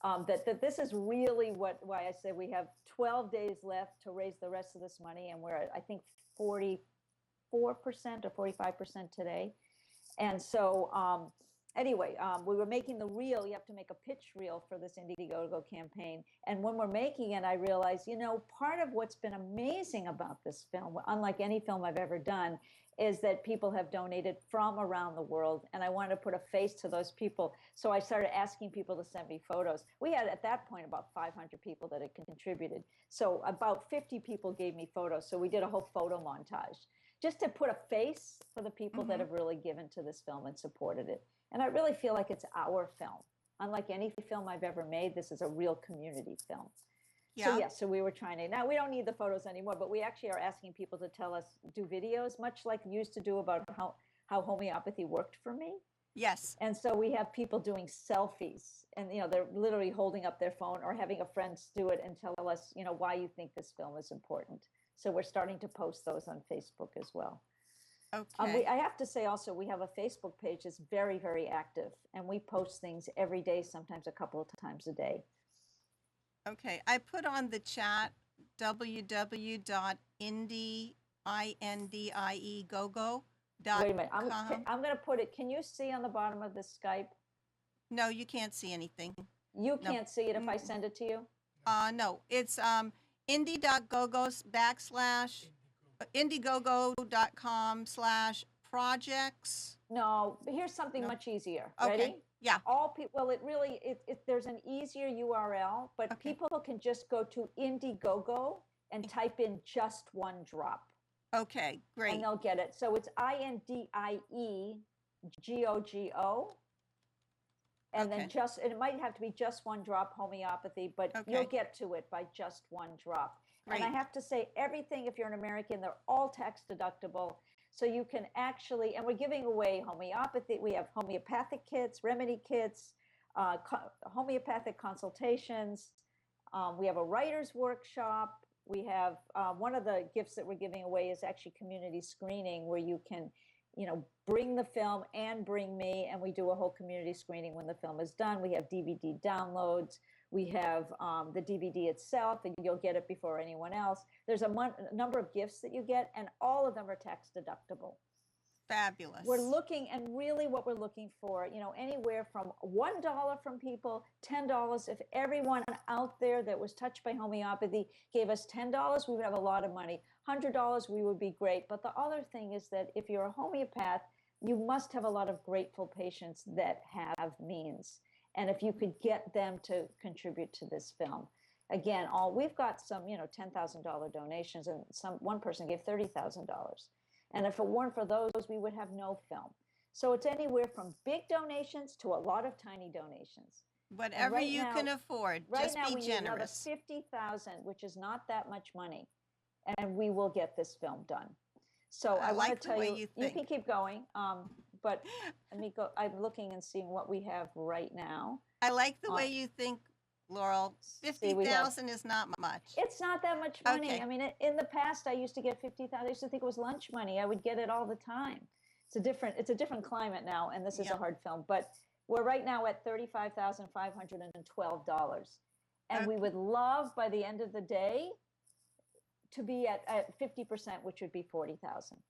that this is really why I say we have 12 days left to raise the rest of this money. And we're at, I think, 44% or 45% today. And so, anyway, we were making the reel. You have to make a pitch reel for this Indiegogo campaign. And when we're making it, I realized, you know, part of what's been amazing about this film, unlike any film I've ever done, is that people have donated from around the world. And I wanted to put a face to those people. So I started asking people to send me photos. We had, at that point, about 500 people that had contributed. So about 50 people gave me photos. So we did a whole photo montage just to put a face for the people that have really given to this film and supported it. And I really feel like it's our film. Unlike any film I've ever made, this is a real community film. Yeah. So we were trying to, now we don't need the photos anymore, but we actually are asking people to do videos, much like you used to do about how homeopathy worked for me. Yes. And so we have people doing selfies and, you know, they're literally holding up their phone or having a friend do it and tell us, you know, why you think this film is important. So we're starting to post those on Facebook as well. Okay. I have to say also, we have a Facebook page that's very, very active, and we post things every day, sometimes a couple of times a day. Okay. I put on the chat www.indiegogo.com. Wait a minute. I'm going to put it. Can you see on the bottom of this Skype? No, you can't see anything. You can't see it if I send it to you? No, it's indiegogo.com/projects. No, but here's something much easier. Okay. Ready? Yeah. There's an easier URL, but people can just go to Indiegogo and type in just one drop. Okay, great. And they'll get it. So it's INDIEGOGO And then Okay. and it might have to be just one drop homeopathy, but you'll Okay. get to it by just one drop. And I Great. have to say, everything, if you're an American, they're all tax deductible. So you can actually, and we're giving away homeopathy. We have homeopathic kits, remedy kits, homeopathic consultations. We have a writer's workshop. We have one of the gifts that we're giving away is actually community screening, where you can, bring the film and bring me, and we do a whole community screening when the film is done. We have DVD downloads. We have the DVD itself, and you'll get it before anyone else. There's a number of gifts that you get, and all of them are tax deductible. Fabulous. We're looking, and really what we're looking for, anywhere from $1 from people, $10. If everyone out there that was touched by homeopathy gave us $10, we would have a lot of money. $100, we would be great. But the other thing is that if you're a homeopath, you must have a lot of grateful patients that have means. And if you could get them to contribute to this film. Again, we've got some, $10,000 donations, and one person gave $30,000. And if it weren't for those, we would have no film. So it's anywhere from big donations to a lot of tiny donations. Whatever right you now- can afford, Right just now, be we need another generous. 50,000, which is not that much money, and we will get this film done. So I I want like to the tell way you, you you can think. keep going, but let me go. I'm looking and seeing what we have right now. I like the Uh, way you think, Laurel. See, we have 50,000 is not much. It's not that much money. Okay. I mean, in the past, I used to get 50,000. I used to think it was lunch money. I would get it all the time. It's a different climate now, and this is Yeah. a hard film. But we're right now at $35,512, and we Okay. would love by the end of the day to be at 50%, which would be 40,000.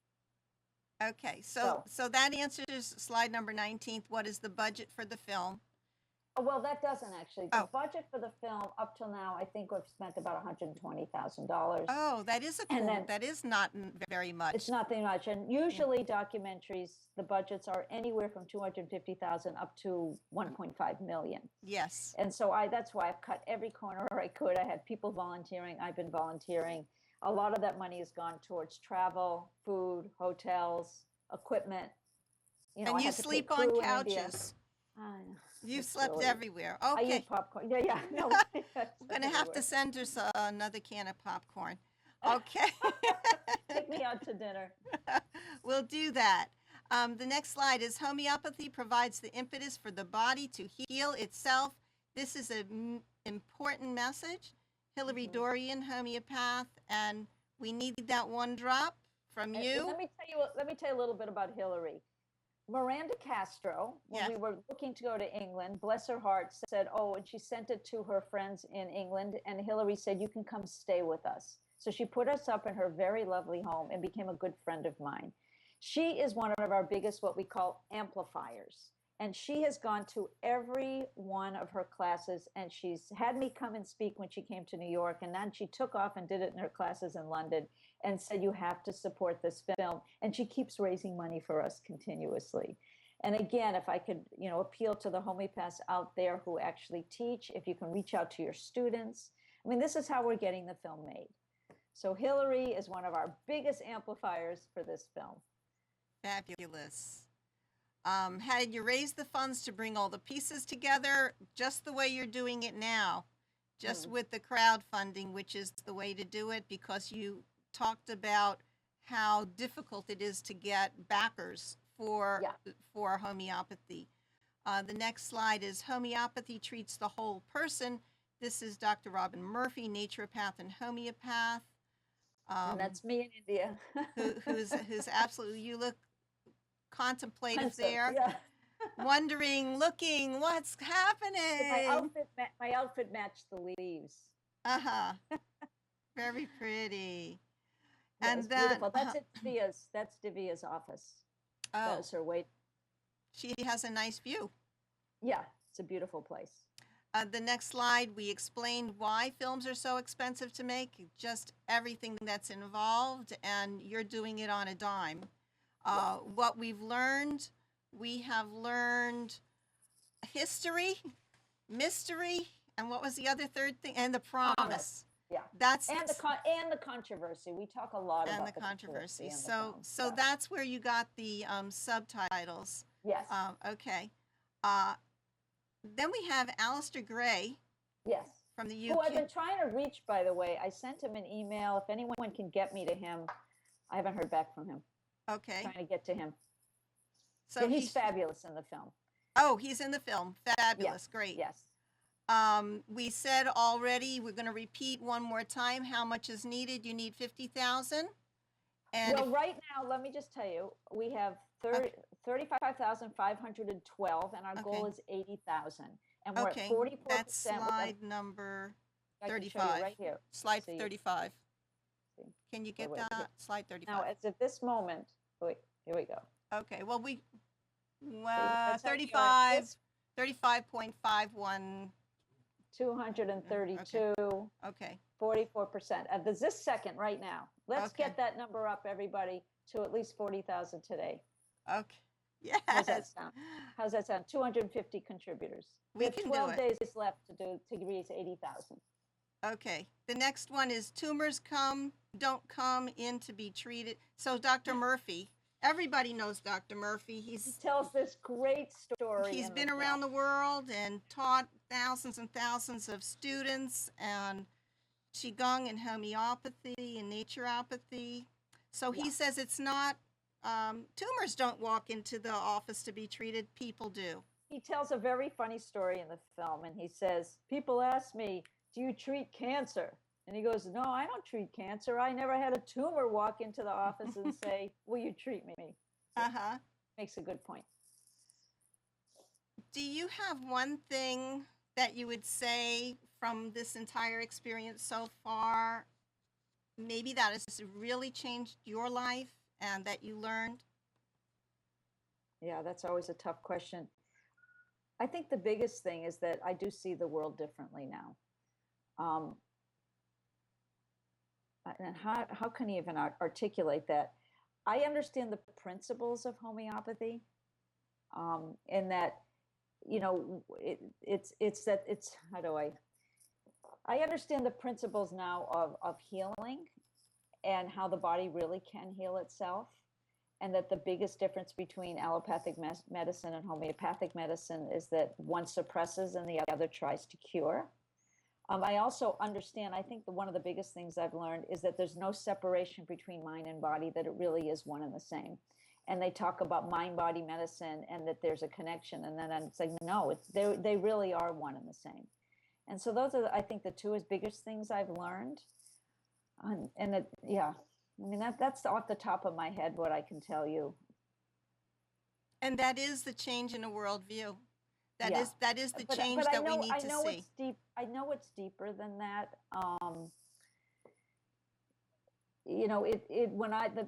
Okay, so that answers slide number 19. What is the budget for the film? Oh, well, that doesn't actually. The Oh. budget for the film up till now, I think we've spent about $120,000. Oh, that is And then- that is not very much. It's not that much. And usually documentaries, the budgets are anywhere from 250,000 up to 1.5 million. Yes. And so that's why I've cut every corner I could. I had people volunteering. I've been volunteering. A lot of that money has gone towards travel, food, hotels, equipment. And I you had to take sleep crew on in India. couches. I know. You It's slept silly. everywhere. I Okay. eat popcorn. Yeah. No, We're going to have to send us another can of popcorn. Okay. take me out to dinner. We'll do that. The next slide is homeopathy provides the impetus for the body to heal itself. This is an important message. Hillary Mhm. Dorian, homeopath, and we need that one drop from And you. Let me tell you a little bit about Hillary. Miranda Castro, when Yes. we were looking to go to England, bless her heart, said, oh, and she sent it to her friends in England. And Hillary said, you can come stay with us. So she put us up in her very lovely home and became a good friend of mine. She is one of our biggest, what we call amplifiers. And she has gone to every one of her classes, and she's had me come and speak when she came to New York. And then she took off and did it in her classes in London and said, you have to support this film. And she keeps raising money for us continuously. And again, if I could, appeal to the homeopaths out there who actually teach, if you can reach out to your students. I mean, this is how we're getting the film made. So Hillary is one of our biggest amplifiers for this film. Fabulous. How did you raise the funds to bring all the pieces together just the way you're doing it now? Just with the crowdfunding, which is the way to do it, because you talked about how difficult it is to get backers for homeopathy. The next slide is homeopathy treats the whole person. This is Dr. Robin Murphy, naturopath and homeopath. And that's me in India. who's absolutely, you look contemplative Handsome, there, yeah. wondering, looking, what's happening? My outfit matched the leaves. Uh-huh. Very pretty. Yeah, And it's then, beautiful. That's Divya's office. oh, That's her wait. she has a nice view. Yeah, it's a beautiful place. The next slide, we explained why films are so expensive to make, just everything that's involved, and you're doing it on a dime. What we have learned history, mystery, and what was the other third thing? And the promise. Yeah. That's And the controversy. We talk a lot and about the controversy. in the So film. so Yeah. that's where you got the subtitles. Yes. Okay. Then we have Alistair Gray Yes. from the Who I've UK. been trying to reach, by the way. I sent him an email. If anyone can get me to him, I haven't heard back from him. Okay. Trying to get to him. So Yeah, he's fabulous in the film. Oh, he's in the film. Fabulous. Great. Yes. We said already, we're going to repeat one more time how much is needed. You need 50,000. And Well, right now, let me just tell you, we have 35,512, and our goal is 80,000. And we're okay, at 44%. that's slide number I can show you 35. right here. Slide See. 35. See. Can you get wait, that? Slide 35. Now, as of this moment, wait, here we go. Okay, well, that's 35, 35.51. 232, Okay. 44%. This second right now. Let's Okay. get that number up, everybody, to at least 40,000 today. Okay. Yes. How's that sound? How's that sound? 250 contributors. We have can do 12 it. days left to reach 80,000. Okay. The next one is tumors don't come in to be treated. So Dr. Murphy, everybody knows Dr. Murphy. He tells this great story. He's been around the world and taught thousands and thousands of students and Qigong and homeopathy and naturopathy. So he says it's not, tumors don't walk into the office to be treated, people do. He tells a very funny story in the film, and he says, people ask me, do you treat cancer? And he goes, no, I don't treat cancer. I never had a tumor walk into the office and say, will you treat me? So makes a good point. Do you have one thing that you would say from this entire experience so far, maybe that has really changed your life and that you learned? Yeah, that's always a tough question. I think the biggest thing is that I do see the world differently now. And how can you even articulate that? I understand the principles of homeopathy, in that, you know, how do I understand the principles now of healing and how the body really can heal itself. And that the biggest difference between allopathic medicine and homeopathic medicine is that one suppresses and the other tries to cure. I also understand, I think one of the biggest things I've learned is that there's no separation between mind and body, that it really is one and the same. And they talk about mind-body medicine and that there's a connection. And then I'm saying, no, they really are one and the same. And so those are, I think, the two biggest things I've learned. I mean, that's off the top of my head what I can tell you. And that is the change in a worldview. That is the change that we need to see. It's deep. I know it's deeper than that. You know,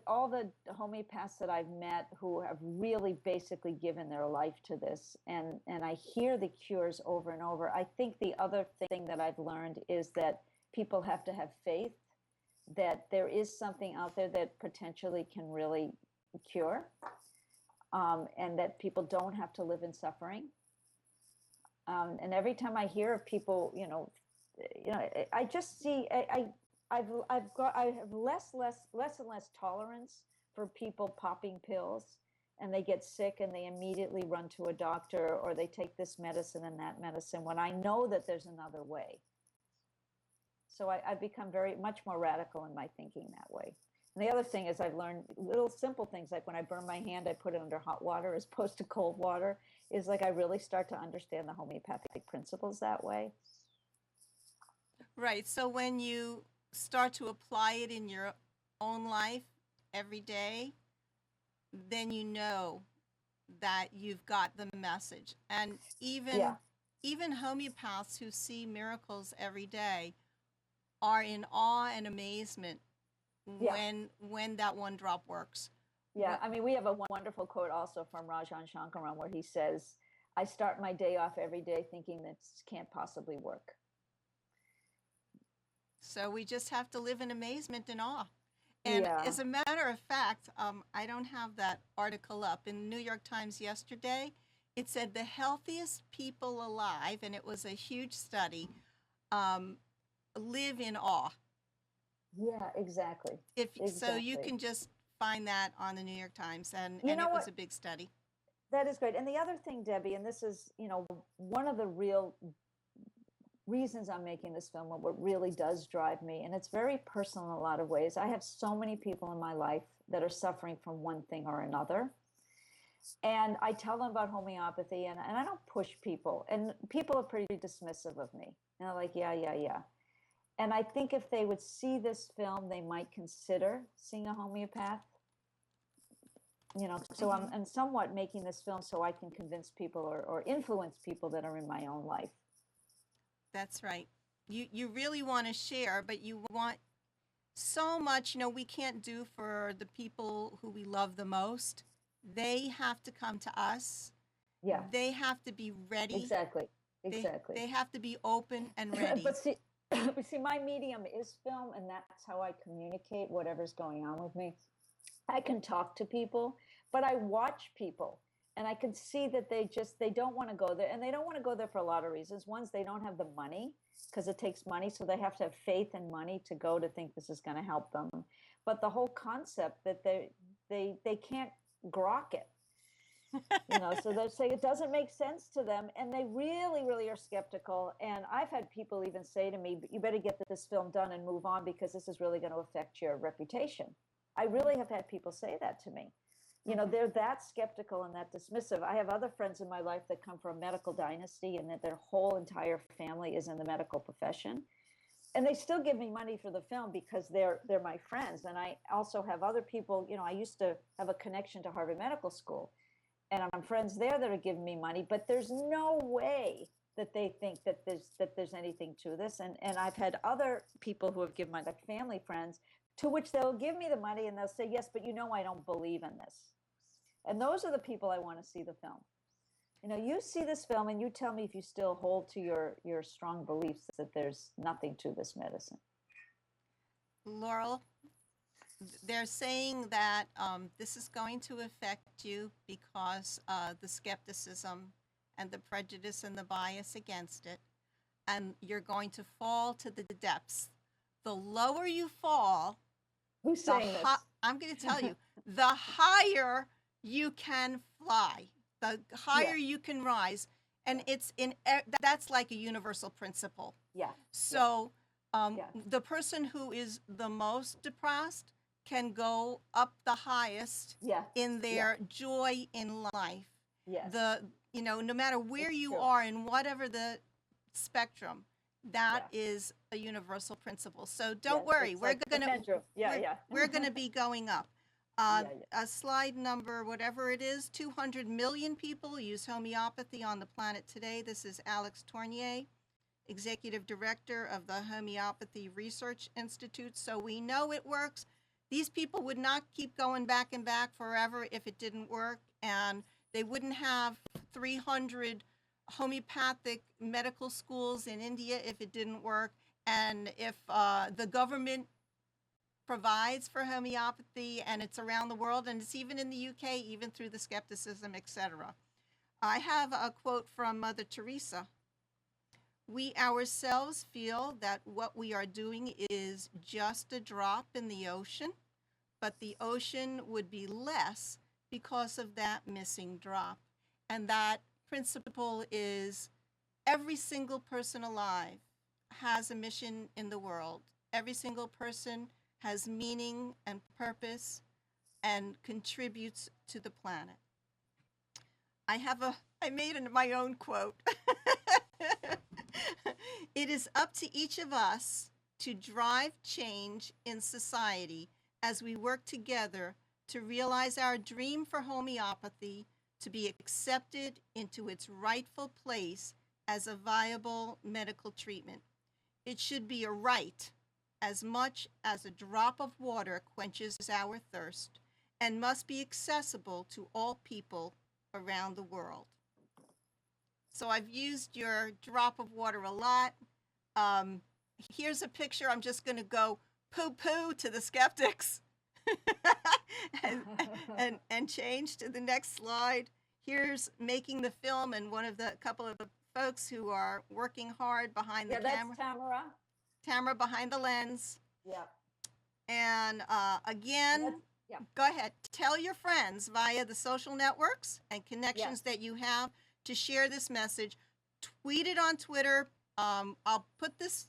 all the homeopaths that I've met who have really basically given their life to this, and I hear the cures over and over. I think the other thing that I've learned is that people have to have faith that there is something out there that potentially can really cure, and that people don't have to live in suffering. And every time I hear of people, I just see I have less and less tolerance for people popping pills, and they get sick and they immediately run to a doctor, or they take this medicine and that medicine when I know that there's another way. So I've become much more radical in my thinking that way. And the other thing is I've learned little simple things, like when I burn my hand, I put it under hot water as opposed to cold water, is like I really start to understand the homeopathic principles that way. Right. So when you start to apply it in your own life every day, then you know that you've got the message. And even homeopaths who see miracles every day are in awe and amazement when that one drop works. Yeah, I mean, we have a wonderful quote also from Rajan Shankaran where he says, I start my day off every day thinking this can't possibly work. So we just have to live in amazement and awe. And as a matter of fact, I don't have that article up. In the New York Times yesterday, it said the healthiest people alive, and it was a huge study, live in awe. Yeah, exactly. So you can just find that on the New York Times, and it was a big study. that is great. And the other thing, Debbie, and this is, one of the real reasons I'm making this film, and what really does drive me, and it's very personal in a lot of ways. I have so many people in my life that are suffering from one thing or another. And I tell them about homeopathy, and I don't push people. And people are pretty dismissive of me. And they're like, yeah, yeah, yeah. And I think if they would see this film, they might consider seeing a homeopath. So I'm somewhat making this film so I can convince people or influence people that are in my own life. That's right. You really want to share, but you want so much, we can't do for the people who we love the most. They have to come to us. Yeah. They have to be ready. Exactly. They have to be open and ready. But see, my medium is film, and that's how I communicate whatever's going on with me. I can talk to people, but I watch people, and I can see that they don't want to go there, and they don't want to go there for a lot of reasons. One's they don't have the money, because it takes money, so they have to have faith and money to go to think this is going to help them. But the whole concept that they can't grok it. So they're saying it doesn't make sense to them, and they really, really are skeptical. And I've had people even say to me, you better get this film done and move on, because this is really going to affect your reputation. I really have had people say that to me. They're that skeptical and that dismissive. I have other friends in my life that come from a medical dynasty, and that their whole entire family is in the medical profession. And they still give me money for the film because they're my friends. And I also have other people, I used to have a connection to Harvard Medical School, and I'm friends there that are giving me money, but there's no way that they think that there's anything to this. And I've had other people who have given my, like, family friends, to which they'll give me the money and they'll say, yes, but I don't believe in this. And those are the people I want to see the film. You see this film and you tell me if you still hold to your strong beliefs that there's nothing to this medicine. Laurel, they're saying that this is going to affect you because the skepticism and the prejudice and the bias against it, and you're going to fall to the depths. The lower you fall, who's saying this? I'm going to tell you, the higher you can fly, the higher you can rise, and that's like a universal principle. Yeah. So the person who is the most depressed can go up the highest in their joy in life. Yes. No matter where you are in whatever the spectrum, that is a universal principle. So don't worry, we're going to be going up. A slide number, whatever it is, 200 million people use homeopathy on the planet today. This is Alex Tournier, Executive Director of the Homeopathy Research Institute. So we know it works. These people would not keep going back and back forever if it didn't work, and they wouldn't have 300 homeopathic medical schools in India if it didn't work. And if the government provides for homeopathy, and it's around the world, and it's even in the UK, even through the skepticism, etc. I have a quote from Mother Teresa. We ourselves feel that what we are doing is just a drop in the ocean, but the ocean would be less because of that missing drop. And that principle is every single person alive has a mission in the world. Every single person has meaning and purpose and contributes to the planet. I made my own quote. It is up to each of us to drive change in society as we work together to realize our dream for homeopathy to be accepted into its rightful place as a viable medical treatment. It should be a right as much as a drop of water quenches our thirst, and must be accessible to all people around the world. So I've used your drop of water a lot. Here's a picture. I'm just going to go poo-poo to the skeptics and change to the next slide. Here's making the film, and couple of the folks who are working hard behind the camera. That's Tamara. Tamara behind the lens. Yeah. And again, Yeah. Go ahead. Tell your friends via the social networks and connections Yes. that you have to share this message. Tweet it on Twitter. I'll put this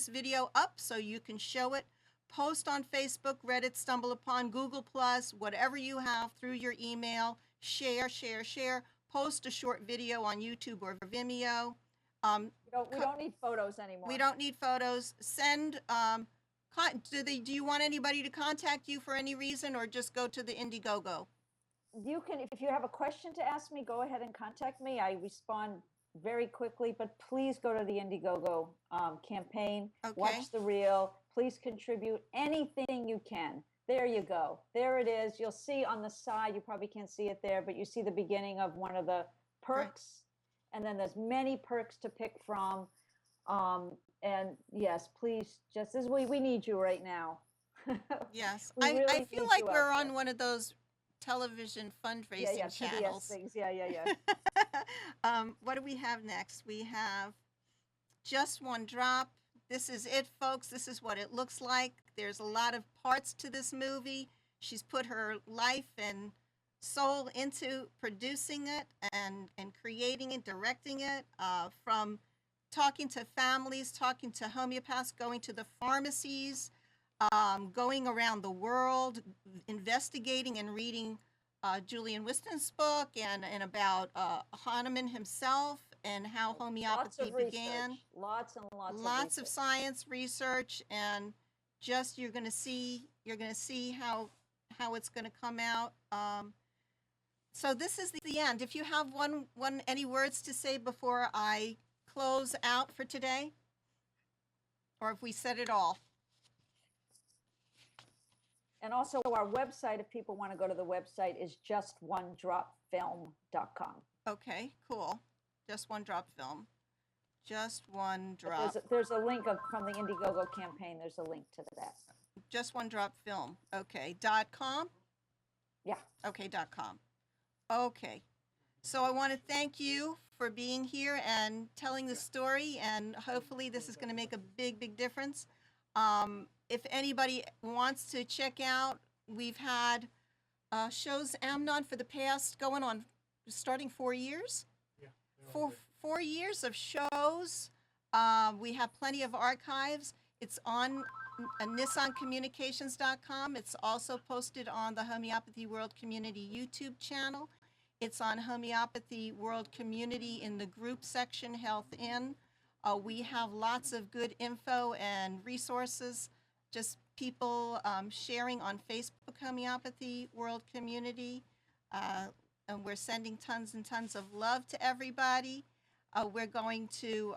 video up so you can show it. Post on Facebook, Reddit, Stumble Upon, Google Plus, whatever you have through your email. Share, share, share. Post a short video on YouTube or Vimeo. We don't need photos anymore. We don't need photos. Send. Do you want anybody to contact you for any reason, or just go to the Indiegogo? You can, if you have a question to ask me, go ahead and contact me. I respond very quickly, but please go to the Indiegogo campaign. Okay. Watch the reel. Please contribute anything you can. There you go. There it is. You'll see on the side, you probably can't see it there, but you see the beginning of one of the perks. Right. And then there's many perks to pick from. And yes, please, just as we need you right now. Yes. Really I feel like we're on there. one of those television fundraising channels. PBS things. Yeah. What do we have next? We have Just One Drop. This is it, folks. This is what it looks like. There's a lot of parts to this movie. She's put her life and soul into producing it and creating it, directing it, from talking to families, talking to homeopaths, going to the pharmacies, going around the world, investigating and reading Julian Wiston's book and about Hahnemann himself and how homeopathy began. Lots of science research, and just you're going to see how it's going to come out. So this is the end. If you have any words to say before I close out for today, or if we said it all. And also our website, if people want to go to the website, is justonedropfilm.com. Okay, cool. Just One Drop Film. Just One Drop. There's a link from the Indiegogo campaign. There's a link to that. Just One Drop Film. Okay. .com? Yeah. Okay, .com. Okay. So I want to thank you for being here and telling the story, and hopefully this is going to make a big, big difference. If anybody wants to check out, we've had shows Amnon for the past starting 4 years. Yeah. 4 years of shows. We have plenty of archives. It's on nissancommunications.com. It's also posted on the Homeopathy World Community YouTube channel. It's on Homeopathy World Community in the group section, Health In. We have lots of good info and resources, just people sharing on Facebook, Homeopathy World Community. And we're sending tons and tons of love to everybody. We're going to,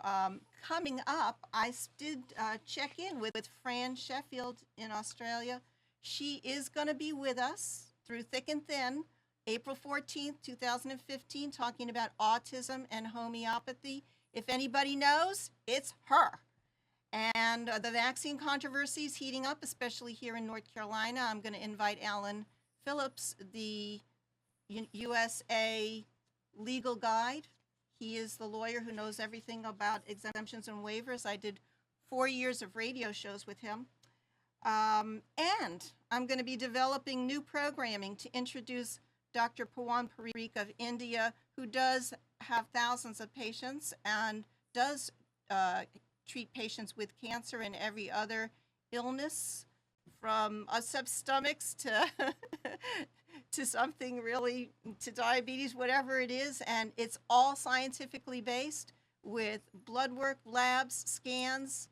coming up, I did check in with Fran Sheffield in Australia. She is going to be with us through thick and thin, April 14th, 2015, talking about autism and homeopathy. If anybody knows, it's her. And the vaccine controversy is heating up, especially here in North Carolina. I'm going to invite Alan Phillips, the USA legal guide. He is the lawyer who knows everything about exemptions and waivers. I did 4 years of radio shows with him. And I'm going to be developing new programming to introduce Dr. Pawan Parikh of India, who does have thousands of patients and does treat patients with cancer and every other illness, from upset stomachs to to something really, to diabetes, whatever it is. And it's all scientifically based with blood work, labs, scans,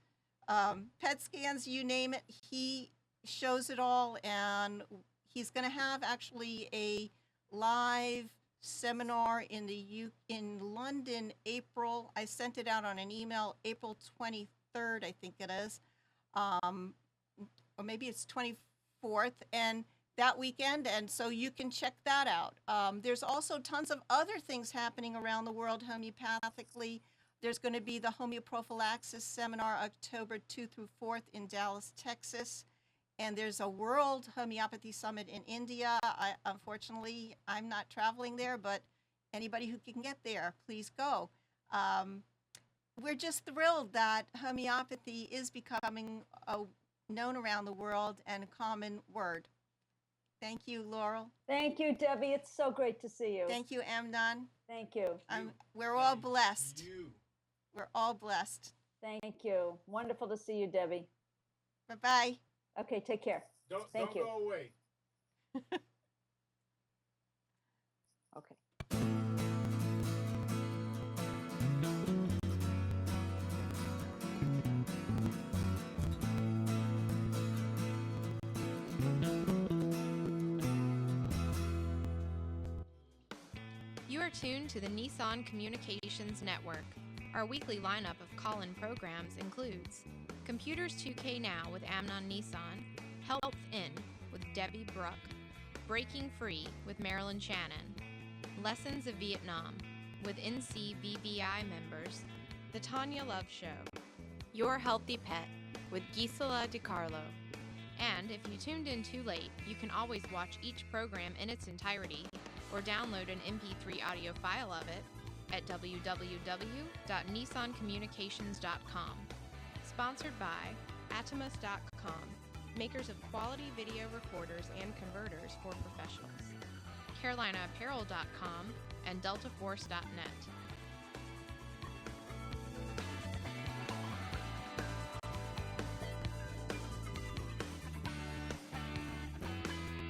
PET scans, you name it. He shows it all, and he's going to have actually a live seminar in London, April. I sent it out on an email, April 23rd, I think it is, or maybe it's 24th, and that weekend, and so you can check that out. There's also tons of other things happening around the world homeopathically. There's going to be the Homeoprophylaxis Seminar October 2 through 4th in Dallas, Texas. And there's a World Homeopathy Summit in India. Unfortunately, I'm not traveling there, but anybody who can get there, please go. We're just thrilled that homeopathy is becoming known around the world and a common word. Thank you, Laurel. Thank you, Debbie. It's so great to see you. Thank you, Amnon. Thank you. We're all blessed. You. We're all blessed. Thank you. Wonderful to see you, Debbie. Bye-bye. Okay, take care. Thank Don't you. go away. Okay. You are tuned to the Nissan Communications Network. Our weekly lineup of call-in programs includes Computers 2K Now with Amnon Nissan, Health In with Debbie Bruck, Breaking Free with Marilyn Shannon, Lessons of Vietnam with NCVBI members, The Tanya Love Show, Your Healthy Pet with Gisela DiCarlo. And if you tuned in too late, you can always watch each program in its entirety or download an MP3 audio file of it at www.nissancommunications.com. Sponsored by Atomus.com, makers of quality video recorders and converters for professionals, CarolinaApparel.com, and DeltaForce.net.